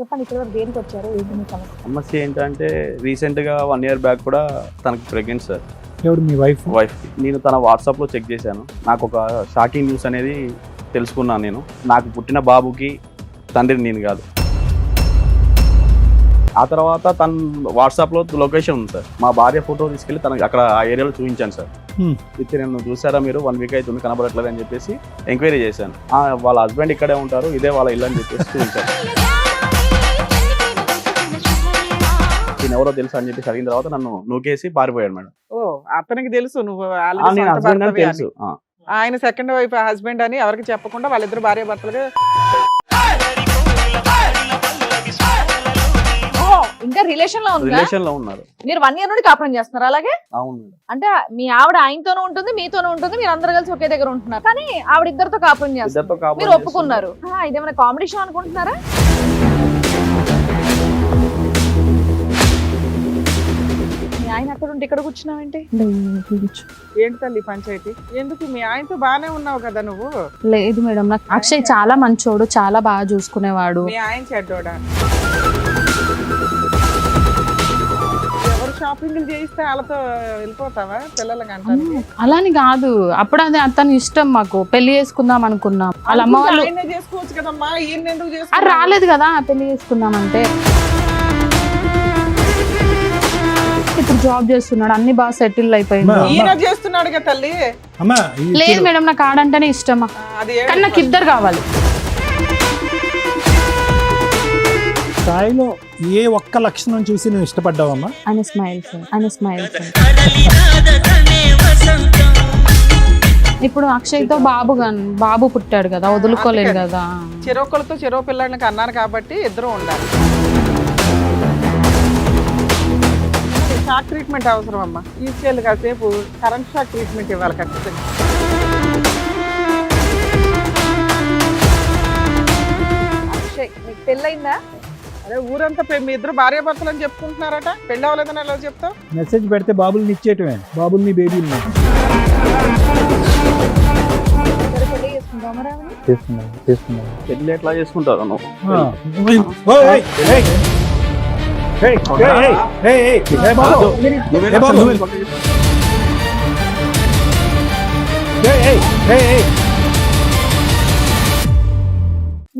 చెప్పండి ఇక్కడ వరకు దేనికి వచ్చారు ఏంటి మీ సమస్య? సమస్య ఏంటంటే రీసెంట్గా 1 year బ్యాక్ కూడా తనకి ప్రెగ్నెంట్ సార్. ఎవరు మీ వైఫ్కి నేను తన వాట్సాప్లో చెక్ చేశాను. నాకు ఒక షాకింగ్ న్యూస్ అనేది తెలుసుకున్నాను. నేను నాకు పుట్టిన బాబుకి తండ్రిని నేను కాదు. ఆ తర్వాత తన వాట్సాప్లో లొకేషన్ ఉంది సార్. మా భార్య ఫోటో తీసుకెళ్ళి తనకి అక్కడ ఆ ఏరియాలో చూపించాను సార్. అయితే నేను చూసారా మీరు 1 week అవుతుంది కనబడట్లేదు అని చెప్పేసి ఎంక్వైరీ చేశాను. వాళ్ళ హస్బెండ్ ఇక్కడే ఉంటారు, ఇదే వాళ్ళ ఇల్లు అని చెప్పేసి చూపించాను. నేను ఎవరో తెలుసు అని చెప్పేసి అడిగిన తర్వాత నన్ను నూకేసి పారిపోయాడు మేడం. ఓ అతనికి తెలుసు నువ్వు నేను హస్బెండ్ అని తెలుసు. ఆయన సెకండ్ వైఫ్ హస్బెండ్ అని ఎవరికి చెప్పకుండా వాళ్ళిద్దరు భార్య భర్తలుగా ఇంకా రిలేషన్ లో ఉంది. రిలేషన్ లో ఉన్నారు. మీరు 1 year నుండి కాపురం చేస్తున్నారు అలాగే? అవును మేడం. అంటే మీ ఆవిడ ఆయనతోనూ ఉంటుంది మీతోనూ ఉంటుంది, మీరు అందరు కలిసి ఒకే దగ్గర ఉంటున్నారు, కానీ ఆవిడ ఇద్దరితో కాపురం చేస్తారు, మీరు ఒప్పుకున్నారు. ఇదేమైనా కామెడీ షో అనుకుంటున్నారా? మీ ఆయన అక్కడ ఉంటే ఇక్కడ కూర్చున్నావేంటి? ఏంటి తల్లి పంచాయతీ? ఎందుకు మీ ఆయనతో బానే ఉన్నావు కదా నువ్వు? లేదు మేడం, నాకు అక్షయ్ చాలా మంచోడు, చాలా బాగా చూసుకునేవాడు. మీ ఆయన చెడ్డోడా? ఎవరు షాపింగ్లు చేయిస్తే వాళ్ళతో వెళ్ళిపోతావా పిల్లలకి అంటారు? అలాని కాదు, అప్పుడు అది అతని ఇష్టం. మాకు పెళ్లి చేసుకుందాం అనుకున్నాం. వాళ్ళ అమ్మ వాళ్ళు చేసుకోవచ్చు కదమ్మా, ఈయన ఎందుకు అది చేసుకో? రాలేదు కదా పెళ్లి చేసుకుందామంటే. ఇప్పుడు జాబ్ చేస్తున్నాడు, అన్ని బాగా సెటిల్ అయిపోయింది. ఈయన చేస్తున్నాడు కదా తల్లి. లేదు మేడం, నాకు ఆడంటేనే ఇష్టమా, అది కానీ నాకు ఇద్దరు కావాలి. స్థాయిలో ఏ ఒక్క లక్షణం చూసి నువ్వు ఇష్టపడ్డావమ్మా? ఆయన స్మైల్స్, ఆయన స్మైల్స్. ఇప్పుడు అక్షయ్తో బాబు పుట్టాడు కదా, వదులుకోలేదు కదా. చెరోకలతో చెరో పిల్లలకి అన్నాను కాబట్టి ఇద్దరు ఉండాలి. షాక్ ట్రీట్మెంట్ అవసరం అమ్మా. తీసుకెళ్ళి కాసేపు కరెంట్ షాక్ ట్రీట్మెంట్ ఇవ్వాలి ఖచ్చితంగా. అక్షయ్ మీకు పెళ్ళయిందా? అదే ఊరంతా మీ ఇద్దరు భార్య భర్తలు అని చెప్పుకుంటున్నారట, పెళ్ళి అవ్వలేదని ఎలా చెప్తావు? మెసేజ్ పెడితే బాబుల్ని ఇచ్చేయటమే, బాబుల్ని బేబీల్ని పెళ్లి చేసుకుందామా రావణి? చేస్తున్నాను. పెళ్ళి ఎట్లా చేసుకుంటారు నువ్వు?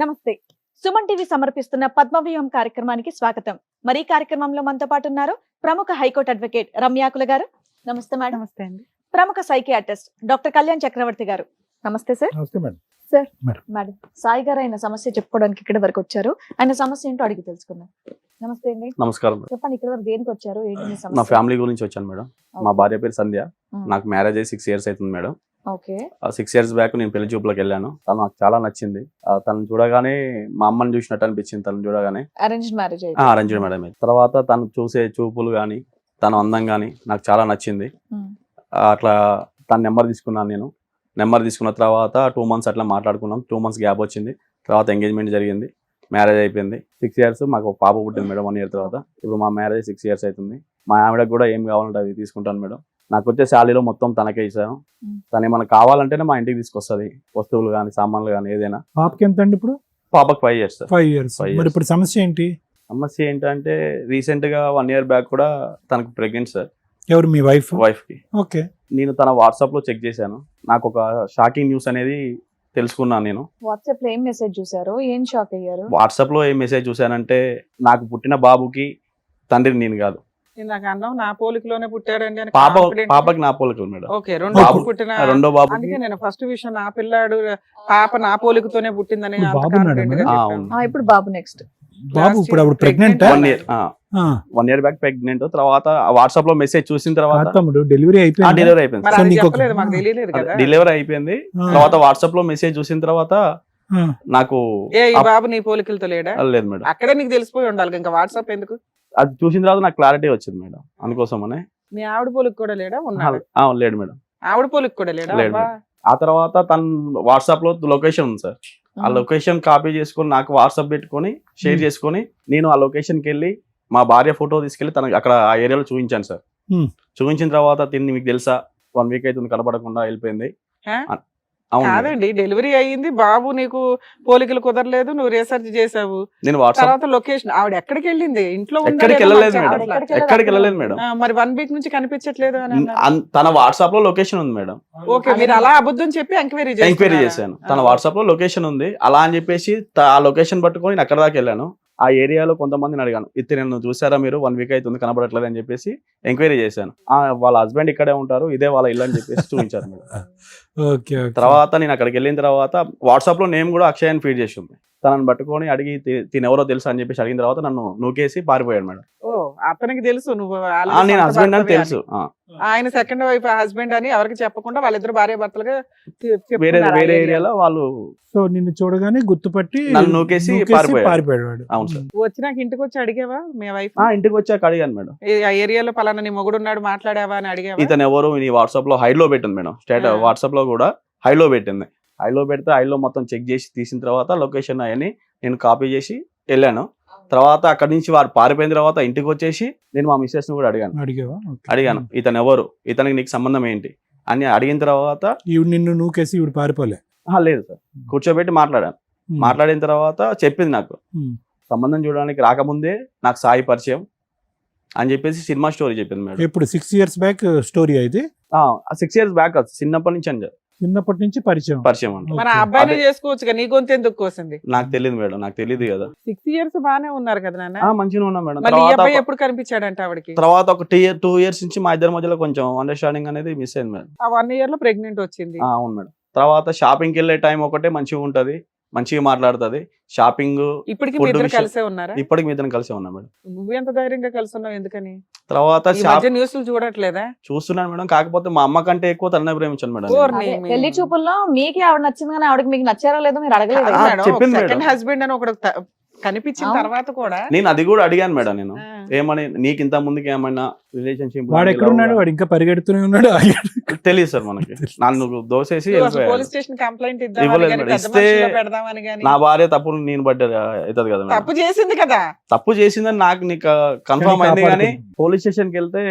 నమస్తే. సుమన్ టీవీ సమర్పిస్తున్న పద్మవ్యూహం కార్యక్రమానికి స్వాగతం. మరి ఈ కార్యక్రమంలో మనతో పాటు ఉన్నారు ప్రముఖ హైకోర్టు అడ్వకేట్ రమ్యాకుల గారు. నమస్తే మేడం. నమస్తే అండి. ప్రముఖ సైకియాట్రిస్ట్ డాక్టర్ కళ్యాణ్ చక్రవర్తి గారు. నమస్తే సార్. నమస్తే madam. Sir madam. Madam Sai గారు ఆయన సమస్య చెప్పుకోవడానికి ఇక్కడ వరకు వచ్చారు. ఆయన సమస్య ఏంటో అడిగి తెలుసుకుందాం. నమస్తే అండి. నమస్కారం మేడం. చెప్పండి ఇక్కడ వరకు దేనికి వచ్చారు ఏంటి మీ నా సమస్య? ఫ్యామిలీ గురించి వచ్చాను మేడం. మా భార్య పేరు సంధ్య. నాకు మ్యారేజ్ అయ్యి 6 years అవుతుంది మేడం. ఓకే. 6 years బ్యాక్ నేను పెళ్లి చూపులకు వెళ్ళాను. తను నాకు చాలా నచ్చింది. తను చూడగానే మా అమ్మని చూసినట్టు అనిపించింది. తను చూడగానే అరేంజ్డ్ మ్యారేజ్ అరేంజ్డ్ మేడం. తర్వాత తను చూసే చూపులు కానీ తన అందం కానీ నాకు చాలా నచ్చింది. అట్లా తన నెంబర్ తీసుకున్నాను నేను. నెంబర్ తీసుకున్న తర్వాత 2 months అట్లా మాట్లాడుకున్నాం. 2 months గ్యాప్ వచ్చింది. తర్వాత ఎంగేజ్మెంట్ జరిగింది, మ్యారేజ్ అయిపోయింది. 6 years మాకు ఒక పాప పుట్టింది మేడం 1 year తర్వాత. ఇప్పుడు మా మ్యారేజ్ 6 years అవుతుంది. మా ఆవిడకు కూడా ఏం కావాలంటే అవి తీసుకుంటాను మేడం. నాకు వచ్చే శాలరీలో మొత్తం తనకే ఇచ్చాను. తను ఏమైనా కావాలంటేనే మా ఇంటికి తీసుకొస్తుంది, వస్తువులు కానీ సామాన్లు కానీ ఏదైనా. పాపకి ఎంత అండి ఇప్పుడు? పాపకు 5 years. 5 years. మరి ఇప్పుడు సమస్య ఏంటి? సమస్య ఏంటంటే రీసెంట్గా 1 year బ్యాక్ కూడా తనకు ప్రెగ్నెంట్ సార్. ఎవరు మీ వైఫ్కి? ఓకే. నేను తన వాట్సాప్లో చెక్ చేశాను. నాకు ఒక షాకింగ్ న్యూస్ అనేది తెలుసుకున్నాను. నేను వాట్సాప్ లో ఏం మెసేజ్ చూసారు, ఏం షాక్ అయ్యారు? వాట్సాప్లో ఏం మెసేజ్ చూశానంటే నాకు పుట్టిన బాబుకి తండ్రిని నేను కాదు. నాకు అన్నావు నా పోలికలోనే పుట్టాడండి అని. పాపకి నా పోలికలు మేడం. ఓకే, రెండో పుట్టిన రెండో బాబు. అందుకే నేను ఫస్ట్ విషయం నా పిల్లాడు పాప నా పోలికతోనే పుట్టిందని. ఇప్పుడు బాబు నెక్స్ట్ బాబు ఇప్పుడు అప్పుడు ప్రెగ్నెంట్. 1 year back pregnant. తర్వాత వాట్సాప్ లో మెసేజ్ చూసిన తర్వాత డెలివరీ అయిపోయింది. డెలివరీ అయిపోయింది. తర్వాత వాట్సాప్ లో మెసేజ్ చూసిన తర్వాత నాకు బాబు నీ పోలికలతో లేడా? లేదు మేడం. అక్కడే నీకు తెలిసిపోయి ఉండాలి, ఇంకా వాట్సాప్ ఎందుకు? అది చూసిన తర్వాత నాకు క్లారిటీ వచ్చింది మేడం. అందుకోసమనే. మీ ఆవిడ పోలిక కూడా లేడా? ఉన్నాడు. లేడు మేడం. ఆవిడ పోలిక కూడా లేడా? ఆ తర్వాత తన వాట్సాప్ లో లొకేషన్ ఉంది సార్. ఆ లొకేషన్ కాపీ చేసుకొని నాకు వాట్సాప్ పెట్టుకొని షేర్ చేసుకొని నేను ఆ లొకేషన్కి వెళ్ళి మా భార్య ఫోటో తీసుకెళ్లి తనకి అక్కడ ఆ ఏరియాలో చూపించాను సార్. చూపించిన తర్వాత తిని మీకు తెలుసా 1 week అవుతుంది కనపడకుండా వెళ్ళిపోయింది. అవును మేడం. కాదండి, డెలివరీ అయ్యింది, బాబు నీకు పోలికలు కుదరలేదు, నువ్వు రీసెర్చ్ చేసావు, నేను వాట్సాప్ తర్వాత లొకేషన్ ఆవిడ ఎక్కడికి వెళ్ళింది, ఇంట్లో ఉందా ఎక్కడికి లేదా వెళ్ళలేదు మనకు మేడం. ఆవిడ చెప్పట్లా. ఎక్కడికి వెళ్ళలేదు మేడం. మరి 1 వీక్ నుంచి కనిపించట్లేదు అని అన్నారు. తన వాట్సాప్ లో లొకేషన్ ఉంది మేడం. ఓకే, మీరు అలా అబద్ధం చెప్పి ఎంక్వైరీ ఎంక్వైరీ చేశాను. తన వాట్సాప్ లో లొకేషన్ ఉంది అలా అని చెప్పేసి ఆ లొకేషన్ పట్టుకొని నేను అక్కడ దాకా వెళ్ళాను. ఆ ఏరియాలో కొంతమందిని అడిగాను, ఇతను నన్ను చూసారా మీరు, 1 వీక్ అవుతుంది కనబడట్లేదు అని చెప్పేసి ఎంక్వైరీ చేశాను. వాళ్ళ హస్బెండ్ ఇక్కడే ఉంటారు, ఇదే వాళ్ళ ఇల్లు అని చెప్పేసి చూపించారు మేడం. Okay okay. తర్వాత నేను అక్కడికి వెళ్ళిన తర్వాత వాట్సాప్ లో నేమ్ కూడా అక్షయ్ అని ఫీడ్ చేసి ఉంది. తనని పట్టుకొని అడిగి తిన ఎవరో తెలుసు అని చెప్పేసి అడిగిన తర్వాత నన్ను నూకేసి పారిపోయాడు మేడం. ఓ, అతనికి తెలుసు నువ్వు నేను హస్బెండ్ అని తెలుసు. ఆయన సెకండ్ వైఫ్ హస్బెండ్ అని ఎవరికి చెప్పకుండా వాళ్ళిద్దరు భార్య భర్తలుగా వేరే వేరే ఏరియాలో వాళ్ళు సో నిన్ను చూడగానే గుర్తుపట్టి నన్ను నూకేసి పారిపోయాడు వాడు. అవును సార్. వచ్చినాక ఇంటికి వచ్చి అడిగావా మీ వైఫ్, ఇంటికి వచ్చాక అడిగాను మేడం, ఆ ఏరియాలో పలానా నీ మొగుడు ఉన్నాడు మాట్లాడావా అని అడిగావా? ఇతను ఎవరు నీ వాట్సాప్ లో హైడ్ లో పెట్టింది మేడం. స్టేట్ వాట్సాప్ లో కూడా హైడ్ లో పెట్టింది. హైడ్ లో పెడితే హైడ్ లో మొత్తం చెక్ చేసి తీసిన తర్వాత లొకేషన్ అవన్నీ నేను కాపీ చేసి వెళ్ళాను. తర్వాత అక్కడి నుంచి వారు పారిపోయిన తర్వాత ఇంటికి వచ్చేసి నేను మా మిస్సెస్ ని కూడా అడిగాను ఇతను ఎవరు, ఇతనికి నీకు సంబంధం ఏంటి అని అడిగిన తర్వాత ఈవిడ నిన్ను నూకేసి ఈవిడ పారిపోలే. లేదు సార్, కూర్చోబెట్టి మాట్లాడాను. మాట్లాడిన తర్వాత చెప్పింది నాకు సంబంధం చూడడానికి రాకముందే నాకు సాయి పరిచయం అని చెప్పేసి సినిమా స్టోరీ చెప్పింది మేడం. ఎప్పుడు 6 years బ్యాక్ స్టోరీ అయితే? 6 years బ్యాక్ చిన్నప్పటి నుంచి అని చిన్నప్పటి నుంచి పరిచయం అంటే మన అబ్బాయిని చేసుకోవచ్చు, నీ గొంతు ఎందుకు కోసింది? నాకు తెలియదు మేడం, నాకు తెలియదు కదా. 6 years బానే ఉన్నారు కదా నాన్న. మంచిగా ఉన్నా మేడం. మళ్ళీ ఈ అబ్బాయి ఎప్పుడు కనిపించాడంట ఆవిడకి? తర్వాత ఒక 2 years నుంచి మా ఇద్దరి మధ్యలో కొంచెం అండర్స్టాండింగ్ అనేది మిస్ అయింది మేడం. ఆ 1 year లో ప్రెగ్నెంట్ వచ్చింది. అవును మేడం. తర్వాత షాపింగ్కి వెళ్ళే టైం ఒకటే మంచిగా ఉంటది, మంచిగా మాట్లాడుతుంది. షాపింగ్ ఇప్పటికి మీ ఇద్దరు కలిసే ఉన్నారా? ఇప్పటికి మీ ఇద్దరం కలిసే ఉన్నాం మేడం. నువ్వు ఎంత ధైర్యంగా కలిసి ఉన్నావు ఎందుకని? తర్వాత న్యూస్లు చూడట్లేదా? చూస్తున్నాను మేడం, కాకపోతే మా అమ్మ కంటే ఎక్కువ తననే ప్రేమించాను మేడం. పెళ్లి చూపుల్లో మీకు ఆవిడ నచ్చింది కానీ ఆవిడకి మీకు నచ్చారో లేదో మీరు అడగలేదు. చెప్పింది మేడం. సెకండ్ హస్బెండ్ అని ఒకడు కనిపించిన తర్వాత కూడా నేను అది కూడా అడిగాను మేడం. నేను ఏమని, నీకు ఇంత ముందుకి ఏమైనా రిలేషన్షిప్ వాడు ఎక్కడ ఉన్నాడు, వాడు ఇంకా పరిగెడుతూనే ఉన్నాడు. తెలియదు సార్ మనకి. నన్ను దోసేసి పోలీస్ స్టేషన్ కంప్లైంట్ ఇస్తే నా భార్య తప్పు నేను పడ్డది అవుతుంది కదా. తప్పు చేసింది కదా, తప్పు చేసిందని నీకు కన్ఫర్మ్ అయింది కానీ పోలీస్ స్టేషన్ కి వెళ్తే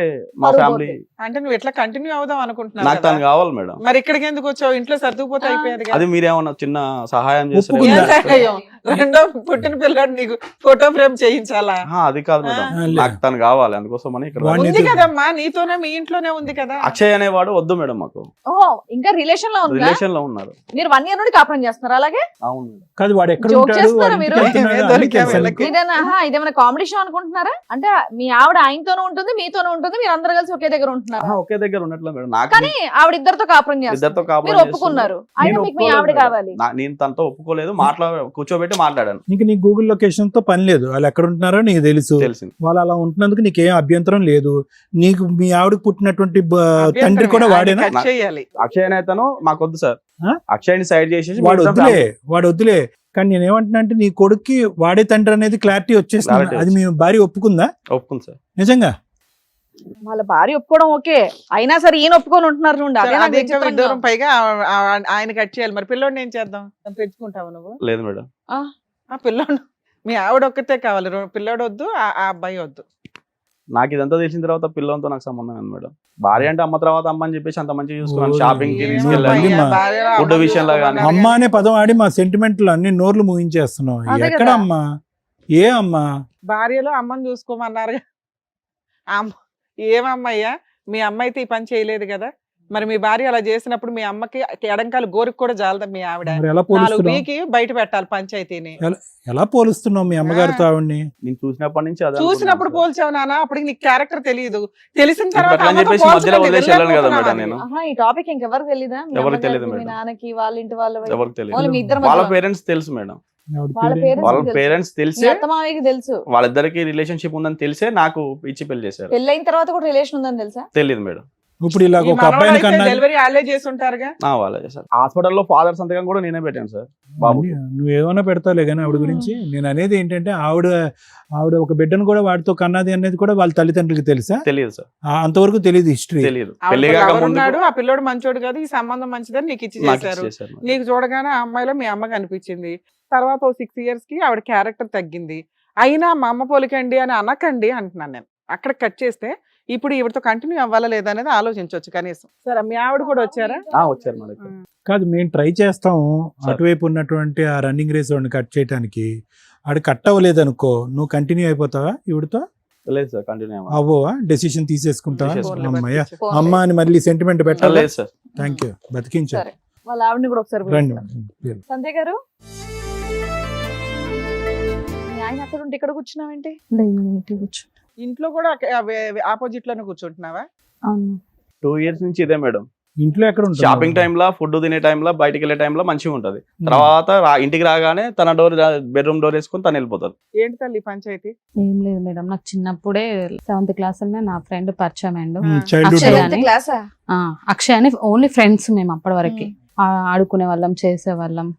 మా ఫ్యామిలీ అంటే నువ్వు ఎట్లా కంటిన్యూ అవుదాం అనుకుంటున్నావు? నాకు తను కావాలి మేడం. మరి ఇక్కడికి ఎందుకు వచ్చావు? ఇంట్లో సర్దుకుపోతే అయిపోయేది. అది మీరేమన్నా చిన్న సహాయం చేస్తారు? రెండో పుట్టిన పిల్లడు నీకు ఫోటో ఫ్రేమ్ చేయించాలా? అది కాదు మేడం, నాకు తను కావాలి, అందుకోసం అని ఇక్కడ ఉంది కదమ్మా, నీతోనే మీ ఇంట్లోనే ఉంది కదా. అక్షయ్ అనేవాడు వద్దు మేడం మాకు. ఇంకా రిలేషన్ లో ఉంది. రిలేషన్ లో ఉన్నారు. మీరు 1 year నుండి కాపురం చేస్తున్నారు అలాగే? అవును. కాదు, వాడు ఎక్కడ జోక్ ఉంటాడు, చేస్తున్నారా వాడు మీరు? ఇంటికి వెళ్తున్నాడా అని తెలుసా నీకు? ఇదేమైనా కామెడీ షో అనుకుంటున్నారా? అంటే మీ ఆవిడ ఆయనతోనూ ఉంటుంది, మీతోనూ ఉంటుంది, మీరు అందరు కలిసి ఒకే దగ్గర ఉంటున్నారు. ఒకే దగ్గర ఉన్నట్లు మేడం. నాకు కానీ ఆవిడ ఇద్దరితో కాపురం చేస్తారు, ఇద్దరితో కాపురం మీరు ఒప్పుకున్నారు. అయినా మీకు మీ ఆవిడ కావాలి. నేను తనతో ఒప్పుకోలేదు, కూర్చోబెట్టి మాట్లాడాను. నీ గూగుల్ లొకేషన్ తో పని లేదు, వాళ్ళు ఎక్కడ ఉంటున్నారో నీకు తెలిసింది. వాళ్ళు అలా ఉంటున్నందుకు నీకేం అభ్యంతరం లేదు. నీకు మీ ఆవిడకు పుట్టినటువంటి తండ్రి కూడా వాడేనా? అక్షయ్ అనేతను మాకొద్దు సార్, అక్షయ్ని సైడ్ చేసేసి వాడు వద్దులే. కానీ నేను ఏమంటున్నా అంటే నీ కొడుక్కి వాడే తండ్రి అనేది క్లారిటీ వచ్చేసింది. అది మీ భార్య ఒప్పుకుందా? ఒప్పుకుంది సార్. నిజంగా వాళ్ళ భార్య ఒప్పుకోవడం ఓకే, అయినా సరే ఈయన ఒప్పుకొని ఉంటున్నారు. దూరం పైగా ఆయన కట్ చేయాలి. మరి పిల్లోడిని ఏం చేద్దాం? పెంచుకుంటావు నువ్వు? లేదు మేడం, ఆ పిల్లోడు మీ ఆవిడ ఒక్కతే కావాలి, పిల్లోడు వద్దు, ఆ అబ్బాయి వద్దు. నాకు ఇదంతా తెలిసిన తర్వాత పిల్లలతో నాకు సంబంధం లేదు మేడం. భార్య అంటే అమ్మ తర్వాత అమ్మ అని చెప్పేసి అంత మంచిగా చూసుకున్నాను. షాపింగ్ కి తీసుకెళ్ళాను, ఫుడ్ విషయంలో కానీ. అమ్మ అనే పదం ఆడి మా సెంటిమెంట్లు అన్ని నోర్లు ముగించేస్తున్నావు. ఎక్కడ అమ్మా? ఏ అమ్మా? భార్యలో అమ్మని చూసుకోమన్నారు. ఏమమ్మయ్యా, మీ అమ్మ అయితే ఈ పని చేయలేదు కదా, మరి మీ భార్య అలా చేసినప్పుడు మీ అమ్మకి ఎడంకాలు గోరికి కూడా జాలదా? మీ ఆవిడ 4 వీకి బయట పెట్టాలి పంచాయతీని. ఎలా పోలుస్తున్నావు మీ అమ్మగారితో ఆవిడ్ని? నేను చూసినప్పటి నుంచి చూసినప్పుడు పోల్చావు నాన్న, అప్పటికి నీకు క్యారెక్టర్ తెలియదు. తెలిసిన తర్వాత ఈ టాపిక్ ఇంకెవరికి తెలీదా? ఎవరికి తెలియదు మీ నాన్నకి, వాళ్ళ ఇంటి వాళ్ళ ఎవరికి తెలియదు. వాళ్ళ పేరెంట్స్ తెలుసు మేడం. వాళ్ళ పేరెంట్స్ తెలిసే తెలుసు వాళ్ళిద్దరికి రిలేషన్షిప్ ఉందని తెలిసే నాకు ఇచ్చి పెళ్లి చేశారు. పెళ్ళైన తర్వాత కూడా రిలేషన్ ఉందని తెలుసా? తెలియదు మేడం. ఇప్పుడు ఇలా ఒక అబ్బాయిని కన్నా డెలివరీ వాళ్ళే చేసి ఉంటారుగా. వాళ్ళే చేశారు. హాస్పిటల్లో ఫాదర్ సంతకం కూడా నేనే పెట్టాను సార్. బాబు నువ్వు ఏమైనా పెడతావులే కానీ ఆవిడ గురించి. నేను అనేది ఏంటంటే ఆవిడ ఒక బిడ్డను కూడా వాడితో కన్నది అనేది కూడా వాళ్ళ తల్లిదండ్రులకి తెలుసా? తెలియదు సార్, అంతవరకు తెలియదు. హిస్టరీ తెలియదు. ఆ పిల్లోడు మంచోడు కాదు, ఈ సంబంధం మంచిదని నీకు ఇచ్చి చేశారు. నీకు చూడగానే ఆ అమ్మాయిలో మీ అమ్మ కనిపించింది. తర్వాత 6 years కి ఆవిడ క్యారెక్టర్ తగ్గింది. అయినా మా అమ్మ పోలికండి అని అనకండి అంటున్నాను నేను. అక్కడ కట్ చేస్తే ఇప్పుడు ఈవిడతో కంటిన్యూ అవ్వాలా లేదా అనేది ఆలోచించవచ్చు కనీసం. సరే మీ ఆవిడ కూడా వచ్చారా? వచ్చారు మా దగ్గర. కాదు, మేము ట్రై చేస్తాము అటువైపు ఉన్నటువంటి ఆ రన్నింగ్ రేస్ వాడిని కట్ చేయడానికి. ఆడు కట్ అవ్వలేదు అనుకో, నువ్వు కంటిన్యూ అయిపోతావా ఇవిడతో? లేదు సార్, కంటిన్యూ అవ్వవా? డెసిషన్ తీసేసుకుంటావా? తీసేసుకుంటా. అమ్మయ్య, పోన్లే. అమ్మ అని మళ్ళీ సెంటిమెంట్ పెట్టాలి. లేదు సార్. Thank you, బతికించారు. సరే, వాళ్ళ ఆవిడని కూడా ఒకసారి రండి. పిలుస్తాను. సంధ్య గారు, మీ ఆయన అక్కడ ఉంటే ఇక్కడ కూర్చున్నావేంటి? లేదు ఇంటికి కూర్చో. ఇంట్లో కూడా ఆపోజిట్ లోనే కూర్చుంటున్నావా? అవును 2 years నుంచి ఇదే మేడం. ఇంట్లో ఎక్కడ ఉంటుంది? షాపింగ్ టైంలో, ఫుడ్ తినే టైంలో, బయటికి వెళ్ళే టైంలో మంచిగా ఉంటది. తర్వాత ఇంటికి రాగానే తన బెడ్రూమ్ డోర్ వేసుకొని తను వెళ్ళిపోతారు. ఏంటి తల్లి పంచాయతీ? ఏం లేదు మేడం, నాకు చిన్నప్పుడే 7th క్లాస్ నా ఫ్రెండ్ పరిచయం అయ్యిండు. చైల్డ్హుడ్ అక్షయ్ సెవెంత్ క్లాసా? అక్షయ్ అని ఓన్లీ ఫ్రెండ్స్ మేము అప్పటి వరకు. ఆడుకునే వాళ్ళం, చేసే వాళ్ళం.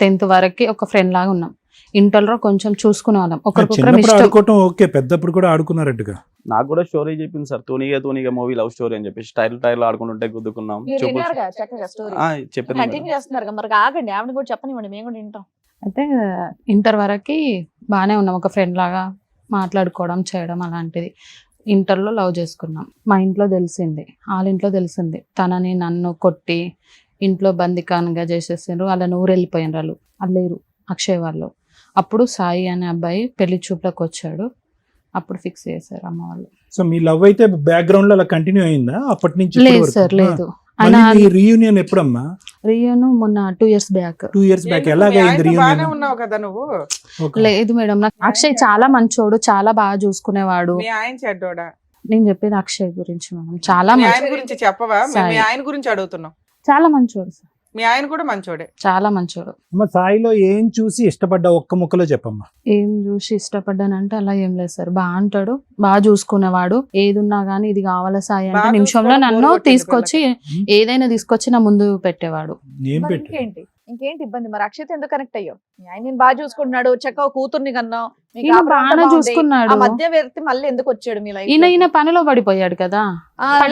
10th వరకు ఒక ఫ్రెండ్ లాగా ఉన్నాం. ఇంటర్లో కొంచెం చూసుకునే వాళ్ళం, ఒకరికొకరు చిన్నప్పుడు ఇష్టం. ఆడుకోవటం ఓకే, పెద్దప్పుడు కూడా ఆడుకున్నారట్టుగా. నాకు కూడా స్టోరీ చెప్పింది సార్, తూనిగా మూవీ లవ్ స్టోరీ అని చెప్పి టైల్ ఆడుకుంటుంటే గుద్దుకున్నాం. మీరు విన్నారుగా చక్కగా స్టోరీ, చెప్పింది కంటిన్యూ చేస్తున్నారు. మరి ఆగండి, ఆవిడ కూడా చెప్పనివ్వండి, మేము కూడా వింటాం. అయితే ఇంటర్ వరకు బాగానే ఉన్నాం, ఒక ఫ్రెండ్ లాగా మాట్లాడుకోవడం చేయడం అలాంటిది. ఇంటర్లో లవ్ చేసుకున్నాం. మా ఇంట్లో తెలిసింది, వాళ్ళ ఇంట్లో తెలిసింది. తనని నన్ను కొట్టి ఇంట్లో బందికానుగా చేసేసిండ్రు. వాళ్ళని ఊరు వెళ్ళిపోయిన వాళ్ళు లేరు అక్షయ్ వాళ్ళు. అప్పుడు సాయి అనే అబ్బాయి పెళ్లి చూపులకు వచ్చాడు. అప్పుడు ఫిక్స్ చేశారు అమ్మ వాళ్ళు. సో మీ లవ్ అయితే బ్యాక్గ్రౌండ్ లో అలా కంటిన్యూ అయిందా అప్పటి నుంచి? లేదు సార్, లేదు. ఆయన రీయూనియన్ ఎప్పుడమ్మా? రియను మొన్న 2 years బ్యాక్. 2 years back. ఏంటి, ఎలాగైంది మీ ఆయనతో రీయూనియన్? బాగానే ఉన్నావు కదా నువ్వు? లేదు మేడం, నాకు అక్షయ్ చాలా మంచోడు, చాలా బాగా చూసుకునేవాడు. మీ ఆయన చెడ్డోడా? నేను చెప్పేది అక్షయ్ గురించి మేడం, చాలా మీ ఆయన మంచి, గురించి చెప్పవా? మీ సాయి. ఆయన గురించి అడుగుతున్నాం. చాలా మంచోడు సార్, మీ ఆయన కూడా మంచోడే. చాలా మంచోడు. అమ్మ, సాయిలో ఏం చూసి ఇష్టపడ్డా ఒక్క ముక్కలో చెప్పమ్మా. ఏం చూసి ఇష్టపడ్డానంటే అలా ఏం లేదు సార్, బాగా అంటాడు, బాగా చూసుకునేవాడు. ఏది ఉన్నా గానీ ఇది కావాలా సాయి అంటే బాగా నిమిషంలో చూసుకోవడం నన్ను బోర్ కొట్టింది తీసుకొచ్చి ఏదైనా తీసుకొచ్చి నా ముందు పెట్టేవాడు. ఏం మరి పెట్టు? ఇంకేంటి ఇబ్బంది? మరి అక్షయ్ ఎందుకు కనెక్ట్ అయ్యో? మీ ఆయన నేను బాగా చూసుకుంటున్నాడు, చక్కగా కూతుర్ని కన్నావు, మీకు ఈయన కాపురం అంతా బాగానే బాగుంది. చూసుకున్నాడు. ఆ మధ్య వ్యక్తి మళ్ళీ ఎందుకు వచ్చాడు మీ లైఫ్? ఈయన పనిలో పడిపోయాడు కదా.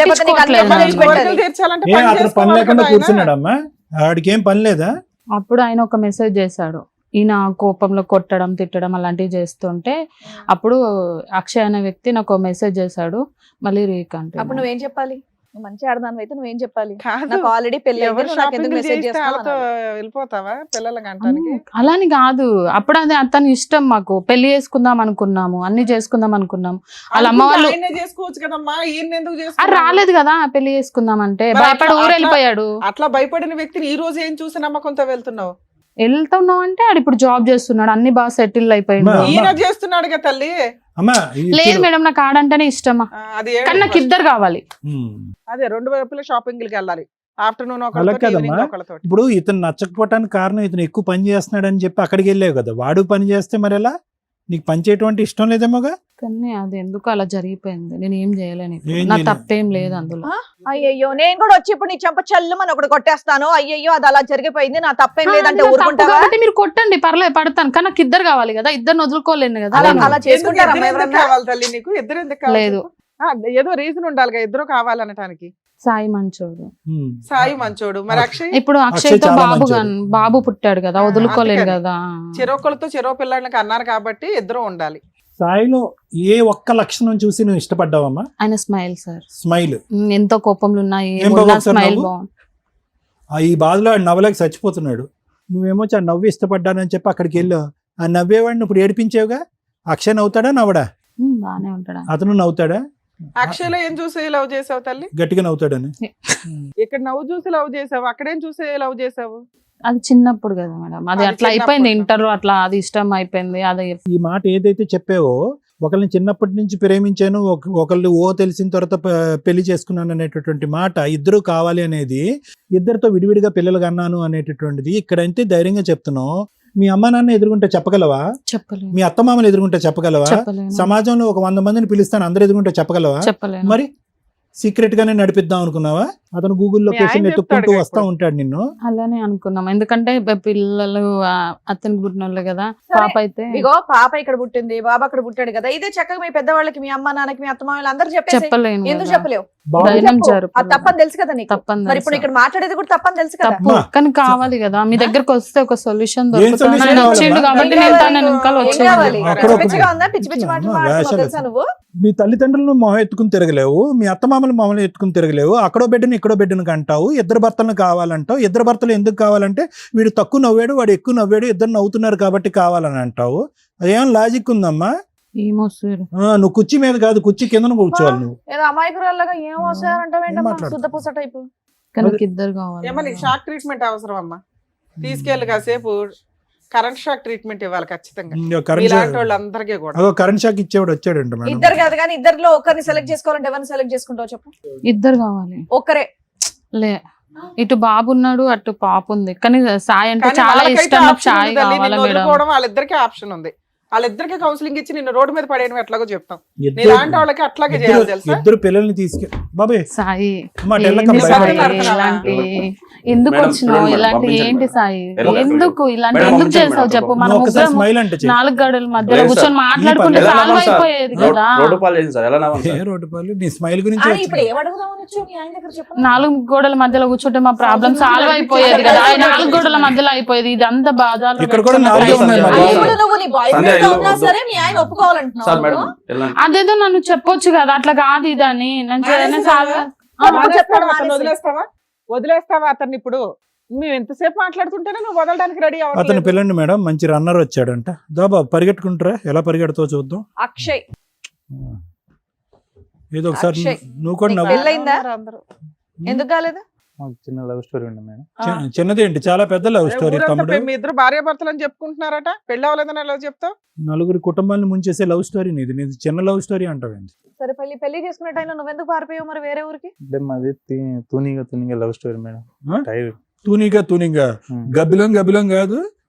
లేకపోతే నీకు అన్ని పట్టించుకోవట్లేదు. అమ్మలు తెచ్చి కోరికలు పెట్టాలి. తీర్చాలంటే ఏ పని అతను పని చేసుకోవాలి లేకుండా కదా ఆయన. కూర్చున్నాడమ్మా? ఆడికి ఏం పని లేదా? అప్పుడు ఆయన ఒక మెసేజ్ చేశాడు. ఈయన కోపంలో కొట్టడం, తిట్టడం అలాంటివి చేస్తుంటే అప్పుడు అక్షయ్ అనే వ్యక్తి నాకు మెసేజ్ చేశాడు. మళ్ళీ రీకంటే అప్పుడు నువ్వేం చెప్పాలి? నువ్వు మంచి ఆడదాని అయితే నువ్వేం చెప్పాలి? కాదు, నాకు ఆల్రెడీ పెళ్లి అయింది, ఎవరు నువ్వు నాకు ఎందుకు షాపింగ్ మెసేజ్ చేస్తే వాళ్ళతో చేస్తావు? వెళ్ళిపోతావా పిల్లలకి అంటానికి? అలాని కాదు, అప్పుడు అది అతని ఇష్టం. మాకు పెళ్లి చేసుకుందాం అనుకున్నాము, అన్ని చేసుకుందాం అనుకున్నాం. వాళ్ళ అమ్మ వాళ్ళు ఆయనే చేసుకోవచ్చు కదమ్మా, ఈయన ఎందుకు అది చేసుకున్నావు? రాలేదు కదా పెళ్లి చేసుకుందాం అంటే, మరి భయపడి అట్లా- ఊరు వెళ్ళిపోయాడు. అట్లా భయపడిన వ్యక్తిని ఈ రోజు ఏం చూసి నమ్మకంతో వెళ్తున్నావు? వెళ్తున్నావు అంటే ఆడు ఇప్పుడు జాబ్ చేస్తున్నాడు, అన్ని బాగా సెటిల్ అయిపోయింది. అమ్మా. ఈయన చేస్తున్నాడు కదా తల్లి. అమ్మా లేదు మేడం, నాకు ఆడంటేనే ఇష్టమా, అది కానీ నాకు ఇద్దరు కావాలి. అదే 2 వైపుల షాపింగ్లకి వెళ్ళాలి. ఆఫ్టర్నూన్ అలా ఒకళ్ళతో, కదమ్మా. ఈవినింగ్ ఒకళ్ళతో. ఇప్పుడు ఇతను నచ్చకపోవటానికి కారణం ఇతను ఎక్కువ పని చేస్తున్నాడు అని చెప్పి అక్కడికి వెళ్ళావు కదా. వాడు పని చేస్తే మరి ఎలా? నీకు పని చేయటం అంటే ఇష్టం లేదేమోగా? కానీ అది ఎందుకు అలా జరిగిపోయింది, నేను ఏం చేయలేను. ఇప్పుడు ఏం నా చేయలేదు. తప్పేం లేదు అందులో. అయ్యయ్యో, నేను కూడా వచ్చి ఇప్పుడు నీ చెంప చల్లుమని ఒకటి కొట్టేస్తాను. అయ్యయ్యో, అది అలా జరిగిపోయింది, నా తప్పేం లేదంటే నా తప్పు ఊరుకుంటావా? కాబట్టి మీరు కొట్టండి, పర్లేదు, పడతాను. కానీ నాకు ఇద్దరు కావాలి కదా, ఇద్దరు వదులుకోలేను కదా. అలా అవును. అలా ఎందుకు చేసుకుంటారా ఇద్దరు ఎందుకు ఎవరన్నా? కావాలి తల్లి నీకు? ఇద్దరు ఎందుకు కావాలి లేదు. చెప్పు? ఏదో రీజన్ ఉండాలిగా ఇద్దరు కావాలనటానికి. సాయి మంచోడు. సాయి మంచోడు. మరి అక్షయ్ ఇప్పుడు అక్షయ్ అక్షయ్ తో చాలా బాబు మంచోడు. బాబు పుట్టాడు కదా, వదులుకోలేను అందుకని. కదా. చెరోకలతో చెరో పిల్లలకి అన్నారు కాబట్టి ఇద్దరు ఉండాలి. సాయిలో ఏ ఒక్క లక్షణం చూసి నువ్వు ఇష్టపడ్డావమ్మా? ఆయన స్మైల్ సార్, స్మైల్. ఎంతో కోపంలో ఉన్నా ఏం బాబు ఒకసారి స్మైల్ నవ్వు? బాగుంది. ఈ బాధలో ఆడు నవ్వలేక చచ్చిపోతున్నాడు. నువ్వేమో ఆ నవ్వు ఇష్టపడ్డానని చెప్పి అక్కడికి వెళ్ళావు. ఆ నవ్వేవాడిని ఇప్పుడు ఏడిపించావుగా. అక్షయ్ నవ్వుతాడా నవ్వడా? బానే ఉంటాడు. అతను నవ్వుతాడా? అక్షయ్లో ఏం చూసి లవ్ చేసావు తల్లి? గట్టిగా నవ్వుతాడని. ఇక్కడ నవ్వు చూసి లవ్ చేసావు, అక్కడేం చూసి లవ్ చేసావు? అది చిన్నప్పుడు కదా మేడం, అది అది అట్లా అయిపోయింది. చిన్నప్పుడు. ఇంటర్ లో అట్లా అది ఇష్టం అయిపోయింది. అది ఈ మాట ఏదైతే చెప్పావో, ఒకళ్ళని చిన్నప్పటి నుంచి ప్రేమించాను, ఒకళ్ళు తెలిసిన తర్వాత పెళ్లి చేసుకున్నాను అనేటటువంటి మాట, ఇద్దరు కావాలి అనేది, ఇద్దరితో విడివిడిగా పిల్లలు కన్నాను అనేటటువంటిది ఇక్కడంతే ధైర్యంగా చెప్తున్నావు. మీ అమ్మ నాన్న ఎదురుగుంటే చెప్పగలవా? చెప్పలేను, మీ అత్తమామలు ఎదురుగుంటే చెప్పగలవా? చెప్పలేను, సమాజంలో ఒక 100 మందిని పిలుస్తాను, అందరు ఎదురుగుంటే చెప్పగలవా? చెప్పలేను. మరి సీక్రెట్ గానే నడిపిద్దాం అనుకున్నావా? అతను గూగుల్ మీ లొకేషన్ ఆయన ఎత్తుక్కుంటూ చెప్తాడుగా వస్తా ఇప్పుడు. ఉంటాడు నిన్ను. అలానే అనుకున్నాం, ఎందుకంటే పిల్లలు అతనికి పుట్టినోళ్ళు కదా. సరే. పాప అయితే ఇగో పాప ఇక్కడ పుట్టింది, బాబు అక్కడ పుట్టాడు కదా, ఇదే చక్కగా మీ పెద్దవాళ్ళకి, మీ అమ్మ నాన్నకి, మీ అత్తమామలు అందరూ చెప్పేసి చెప్పలేను ఎందుకు కదా. చెప్పలేవు? బాబు ధైర్యం చెప్పు. జరుపు. అది తప్పని తెలుసు కదా నీకు. తప్పని మరి ఇప్పుడు తెలుసు. ఇక్కడ మాట్లాడేది కూడా తప్పని తెలుసు కదా. తప్పు అమ్మా. కానీ కావాలి కదా, మీ దగ్గరకు వస్తే ఒక సొల్యూషన్ ఏం solution దొరుకుతుంది. ఆయన వచ్చిండు కావాలమ్మా? కాబట్టి ఏం నేను కావాలి తన నీకు? వెనకాల ఏం వచ్చేది. కావాలి? అక్కడ ఒక- పిచ్చి పిచ్చిగా ఉందా? పిచ్చి పిచ్చి మాటలు అమ్మా, మాట్లాడుతున్నావు వేషాలు. తెలుసా నువ్వు? మీ తల్లిదండ్రులను మొహం ఎత్తుకుని తిరగలేవు, మీ అత్తమామలు మొహం ఎత్తుకుని తిరగలేవు, అక్కడో బిడ్డను ఇక్కడో బిడ్డను అంటావు, ఇద్దరు భర్తలను కావాలంటావు. ఇద్దరు భర్తలు ఎందుకు కావాలంటే వీడు తక్కువ నవ్వాడు, వాడు ఎక్కువ నవ్వాడు, ఇద్దరు నవ్వుతున్నారు కాబట్టి కావాలని అంటావు. అదేం లాజిక్ ఉందమ్మా? ఏమో సార్, నువ్వు కుర్చీ మీద కాదు, కుర్చీ కింద కూర్చోవాలి నువ్వు. ఏదో అమాయకురాల్లాగా ఏం వస్తారంటావేంటమ్మా? మాట్లాడు. శుద్ధ పూస టైపు. కానీ నాకు ఇద్దరు కావాలి. ఏమో నీకు షాక్ ట్రీట్మెంట్ అవసరం అమ్మా, తీసుకెళ్ళి కాసేపు కరెంట్ షాక్ ట్రీట్మెంట్ ఇవ్వాలి ఖచ్చితంగా కరెంట్ ఇలాంటి వాళ్ళందరికీ కూడా. అదో కరెంట్ షాక్ ఇచ్చేవాడు వచ్చాడంట మేడం. ఇద్దరు కాదు కానీ ఇద్దరిలో ఒకరిని సెలెక్ట్ చేసుకోవాలంటే ఎవరిని సెలెక్ట్ చేసుకుంటావు చెప్పు? ఇద్దరు కావాలి. ఒక్కరే. లే, ఇటు బాబు ఉన్నాడు, అటు పాప ఉంది. కానీ సాయి అంటే కానీ చాలా వాళ్ళకైతే ఇష్టం. నాకు ఆప్షన్ సాయి ఉంది తల్లి, కావాలా నిన్ను మేడం. వదులుకోవడం వాళ్ళిద్దరికీ ఆప్షన్ ఉంది. వాళ్ళిద్దరికి కౌన్సిలింగ్ ఇచ్చి నిన్ను రోడ్డు మీద పడేయడం ఎట్లాగో చెప్తాం. ఇద్దరు- నీలాంటి వాళ్ళకి అట్లాగే చేయాలి తెలుసా. ఇద్దరు పిల్లల్ని బాబాయ్ సాయి అమ్మా, ఏంటి టెల్లకమ్మ సాయి భయపడుతున్నావా? ఇలాంటి ఎందుకు మేడం, వచ్చినావు? చూడండి మేడం, ఇలాంటి పంపించండి ఏంటి మేడం. సాయి? ఎలా ఎందుకు ఇలాంటి మేడం, ఎందుకు పంపించండి చేసావు మేడం. చెప్పు? మనం నువ్వు ఒకసారి ముగ్గురం స్మైల్ అంటే చెయ్యి. 4 గడుల మధ్యలో లేదు కూర్చొని సార్. మాట్లాడుకుంటే ఎలా సాల్వ్ నవ్వాలి సార్? అయిపోయేది కదా. రోడ్డు పాలు చేసింది సార్, ఎలా నవ్వాలి ఏ సార్? రోడ్డు పాలు నీ స్మైల్ గురించి ఆ, వచ్చింది. ఇప్పుడు ఏమడుగుదామని వచ్చావు మీ ఆయన దగ్గర చెప్పు? 4 గోడల మధ్యలో కూర్చుంటే మా ప్రాబ్లం సాల్వ్ అయిపోయేది కదా. 4 గోడల మధ్యలో అయిపోయేది. ఇదంతా బాధలు. ఇక్కడ కూడా 4 ఉన్నాయి ఆ, మరి. ఇప్పుడు నువ్వు నీ బాయ్ సంధ్య, ఫ్రెండ్ తో ఉన్నా ఇల్లు- సరే మీ ఆయన ఒప్పుకోవాలంటున్నావు సార్ మేడం నువ్వు? వెళ్ళండి. అదేదో నన్ను చెప్పొచ్చు కదా, అట్లా కాదు ఇదని. నేను మానేసి సాల్వ్ ఆ, మానేస్తావా? చెప్పాడు అతన్ని మానేసి. వదిలేస్తావా అతన్ని? ఇప్పుడు మేము ఎంతసేపు మాట్లాడుతుంటేనే నువ్వు వదలడానికి రెడీ అతను అవ్వట్లేదు. పిల్లండి మేడం, మంచి రన్నర్ వచ్చాడంట. దాబా పరిగెట్టుకుంటారా, ఎలా పరిగెడతావు చూద్దాం. అక్షయ్ ఏదో ఒకసారి అక్షయ్. నువ్వు కూడా నీకు నవ్వు. పెళ్ళయిందా? అందరూ. ఎందుకు కాలేదు? మాకు చిన్న లవ్ స్టోరీ ఉండే మేడం. చిన్నది ఏంటి, చాలా పెద్ద లవ్ స్టోరీ ఊరంతా తమ్ముడు. మీ ఇద్దరు భార్య భర్తలు అని చెప్పుకుంటున్నారట, పెళ్ళి అవ్వలేదని ఎలా చెప్తావు? నలుగురి కుటుంబాన్ని ముంచేసే లవ్ స్టోరీ నీది. నీది చిన్న లవ్ స్టోరీ అంటావేంటి? సరే పెళ్లి చేసుకునే టైంలో నువ్వెందుకు పారిపోయావు మరి వేరే ఊరికి? అంటే మాది తూనిగా లవ్ స్టోరీ మేడం. ఆ? టైర్ తూనిగా గబ్బిలం కాదు,